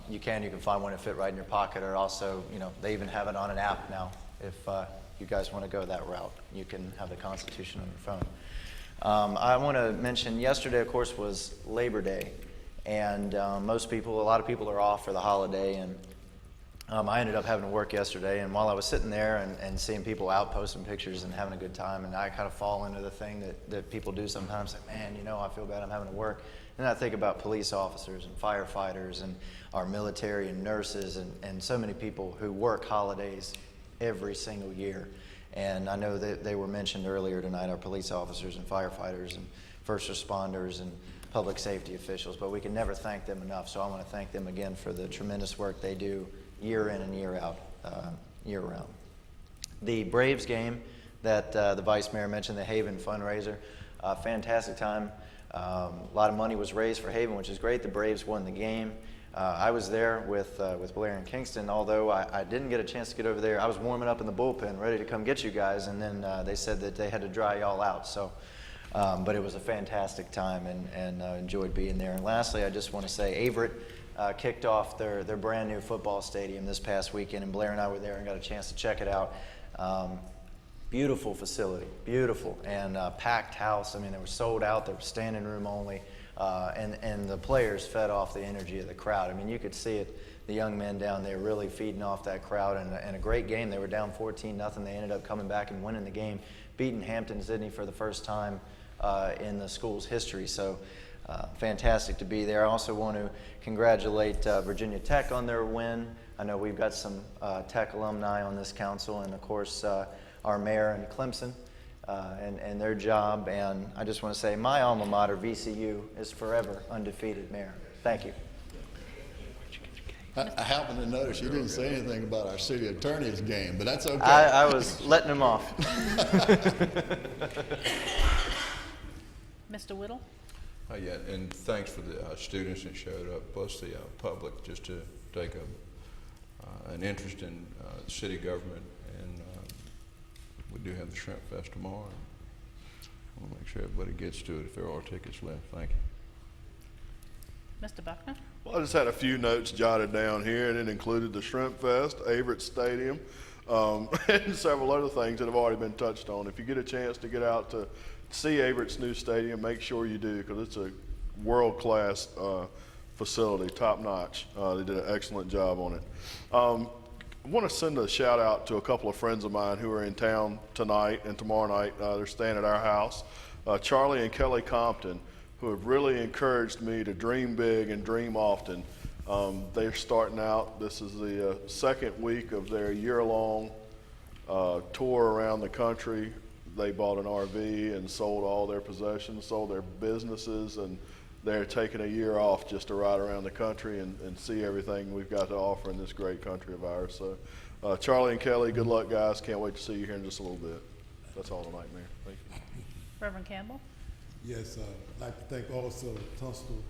you can find one that fit right in your pocket, or also, they even have it on an app now. If you guys want to go that route, you can have the Constitution on your phone. I want to mention yesterday, of course, was Labor Day, and a lot of people are off for the holiday, and I ended up having to work yesterday, and while I was sitting there and seeing people out posting pictures and having a good time, and I kind of fall into the thing that people do sometimes, like, man, I feel bad I'm having to work. And I think about police officers and firefighters and our military and nurses and so many people who work holidays every single year. And I know that they were mentioned earlier tonight, our police officers and firefighters and first responders and public safety officials, but we can never thank them enough. So I want to thank them again for the tremendous work they do year in and year out, year round. The Braves game that the Vice Mayor mentioned, the Haven fundraiser, fantastic time. A lot of money was raised for Haven, which is great. The Braves won the game. I was there with Blair and Kingston, although I didn't get a chance to get over there. I was warming up in the bullpen, ready to come get you guys, and then they said that they had to dry y'all out. So, but it was a fantastic time, and enjoyed being there. And lastly, I just want to say Averett kicked off their brand new football stadium this past weekend, and Blair and I were there and got a chance to check it out. Beautiful facility, beautiful, and packed house. I mean, they were sold out. They were standing room only. And the players fed off the energy of the crowd. I mean, you could see it, the young men down there really feeding off that crowd, and a great game. They were down 14-0. They ended up coming back and winning the game, beating Hampton-Sydney for the first time in the school's history. So fantastic to be there. I also want to congratulate Virginia Tech on their win. I know we've got some Tech alumni on this council, and of course our mayor and Clemson. And their job, and I just want to say my alma mater, VCU, is forever undefeated, Mayor. Thank you. I happened to notice you didn't say anything about our city attorney's game, but that's okay. I was letting him off. Mr. Whittle? Yeah, and thanks for the students that showed up, plus the public, just to take an interest in city government. And we do have the Shrimp Fest tomorrow. I want to make sure everybody gets to it if there are tickets left. Thank you. Mr. Buckner? Well, I just had a few notes jotted down here, and it included the Shrimp Fest, Averett Stadium, and several other things that have already been touched on. If you get a chance to get out to see Averett's new stadium, make sure you do, because it's a world-class facility, top-notch. They did an excellent job on it. I want to send a shout out to a couple of friends of mine who are in town tonight and tomorrow night. They're staying at our house. Charlie and Kelly Compton, who have really encouraged me to dream big and dream often. They're starting out. This is the second week of their year-long tour around the country. They bought an RV and sold all their possessions, sold their businesses, and they're taking a year off just to ride around the country and see everything we've got to offer in this great country of ours. So Charlie and Kelly, good luck, guys. Can't wait to see you here in just a little bit. That's all tonight, Mayor. Thank you. Reverend Campbell? Yes, I'd like to thank also Tunstall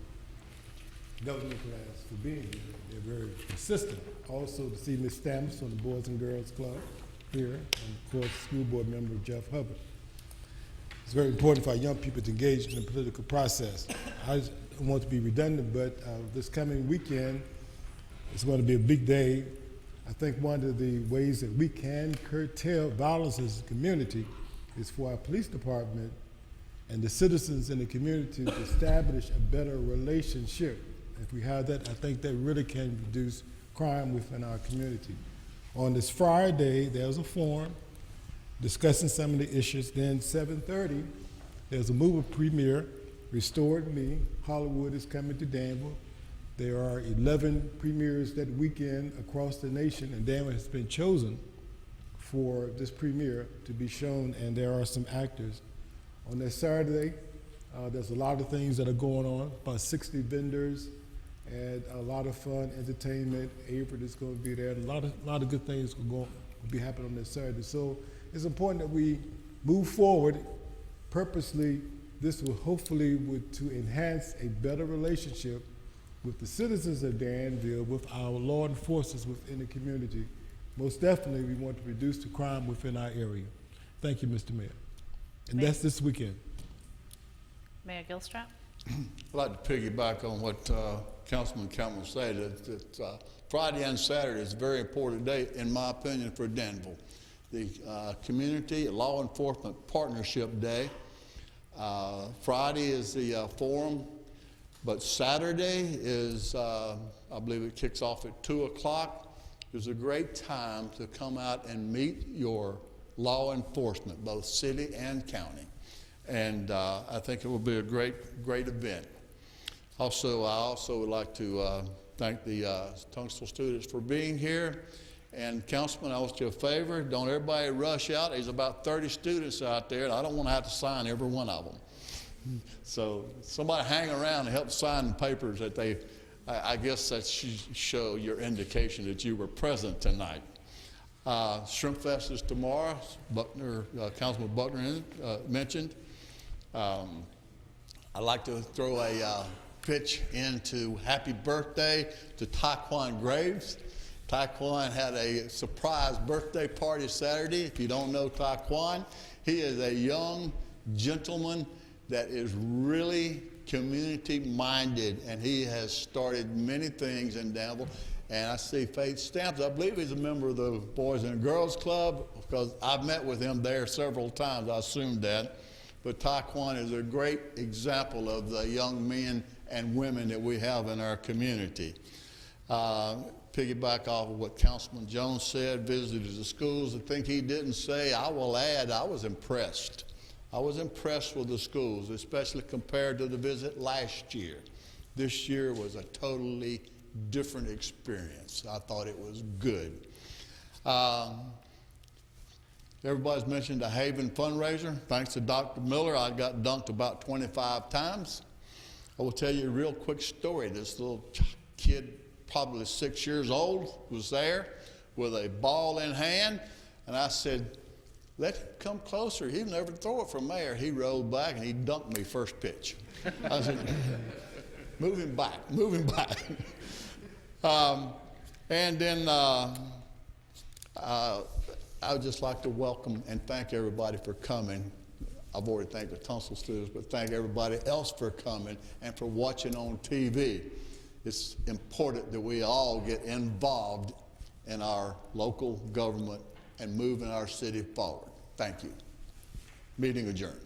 government class for being here. They're very consistent. Also to see Ms. Stamps from the Boys and Girls Club here, and of course school board member Jeff Hubbard. It's very important for our young people to engage in the political process. I don't want to be redundant, but this coming weekend is going to be a big day. I think one of the ways that we can curtail violence as a community is for our police department and the citizens in the community to establish a better relationship. If we have that, I think that really can reduce crime within our community. On this Friday, there's a forum discussing some of the issues. Then 7:30, there's a movie premiere, Restored Me. Hollywood is coming to Danville. There are 11 premieres that weekend across the nation, and Danville has been chosen for this premiere to be shown, and there are some actors. On that Saturday, there's a lot of things that are going on, about 60 vendors, and a lot of fun, entertainment. Avery is going to be there. And a lot of good things will be happening on that Saturday. So it's important that we move forward purposely. This will hopefully to enhance a better relationship with the citizens of Danville, with our law enforcement within the community. Most definitely, we want to reduce the crime within our area. Thank you, Mr. Mayor. And that's this weekend. Mayor Gilstrap? I'd like to piggyback on what Councilman Campbell said, that Friday and Saturday is a very important day, in my opinion, for Danville. The Community Law Enforcement Partnership Day. Friday is the forum, but Saturday is, I believe it kicks off at 2 o'clock. It's a great time to come out and meet your law enforcement, both city and county. And I think it will be a great event. I also would like to thank the Tunstall students for being here. And Councilman, I ask you a favor, don't everybody rush out. There's about 30 students out there, and I don't want to have to sign every one of them. So somebody hang around and help sign the papers that I guess that should show your indication that you were present tonight. Shrimp Fest is tomorrow. Councilman Buckner mentioned. I'd like to throw a pitch into happy birthday to Taekwon Graves. Taekwon had a surprise birthday party Saturday. If you don't know Taekwon, he is a young gentleman that is really community-minded, and he has started many things in Danville. And I see Faith Stamps. I believe he's a member of the Boys and Girls Club, because I've met with him there several times. I assumed that. But Taekwon is a great example of the young men and women that we have in our community. Piggyback off of what Councilman Jones said, visited the schools. The thing he didn't say, I will add, I was impressed. I was impressed with the schools, especially compared to the visit last year. This year was a totally different experience. I thought it was good. Everybody's mentioned the Haven fundraiser. Thanks to Dr. Miller, I got dunked about 25 times. I will tell you a real quick story. This little kid, probably 6 years old, was there with a ball in hand, and I said, let him come closer. He'll never throw it from there. He rolled back and he dunked me first pitch. I said, moving back. And then I would just like to welcome and thank everybody for coming. I've already thanked the Tunstall students, but thank everybody else for coming and for watching on TV. It's important that we all get involved in our local government and moving our city forward. Thank you. Meeting adjourned.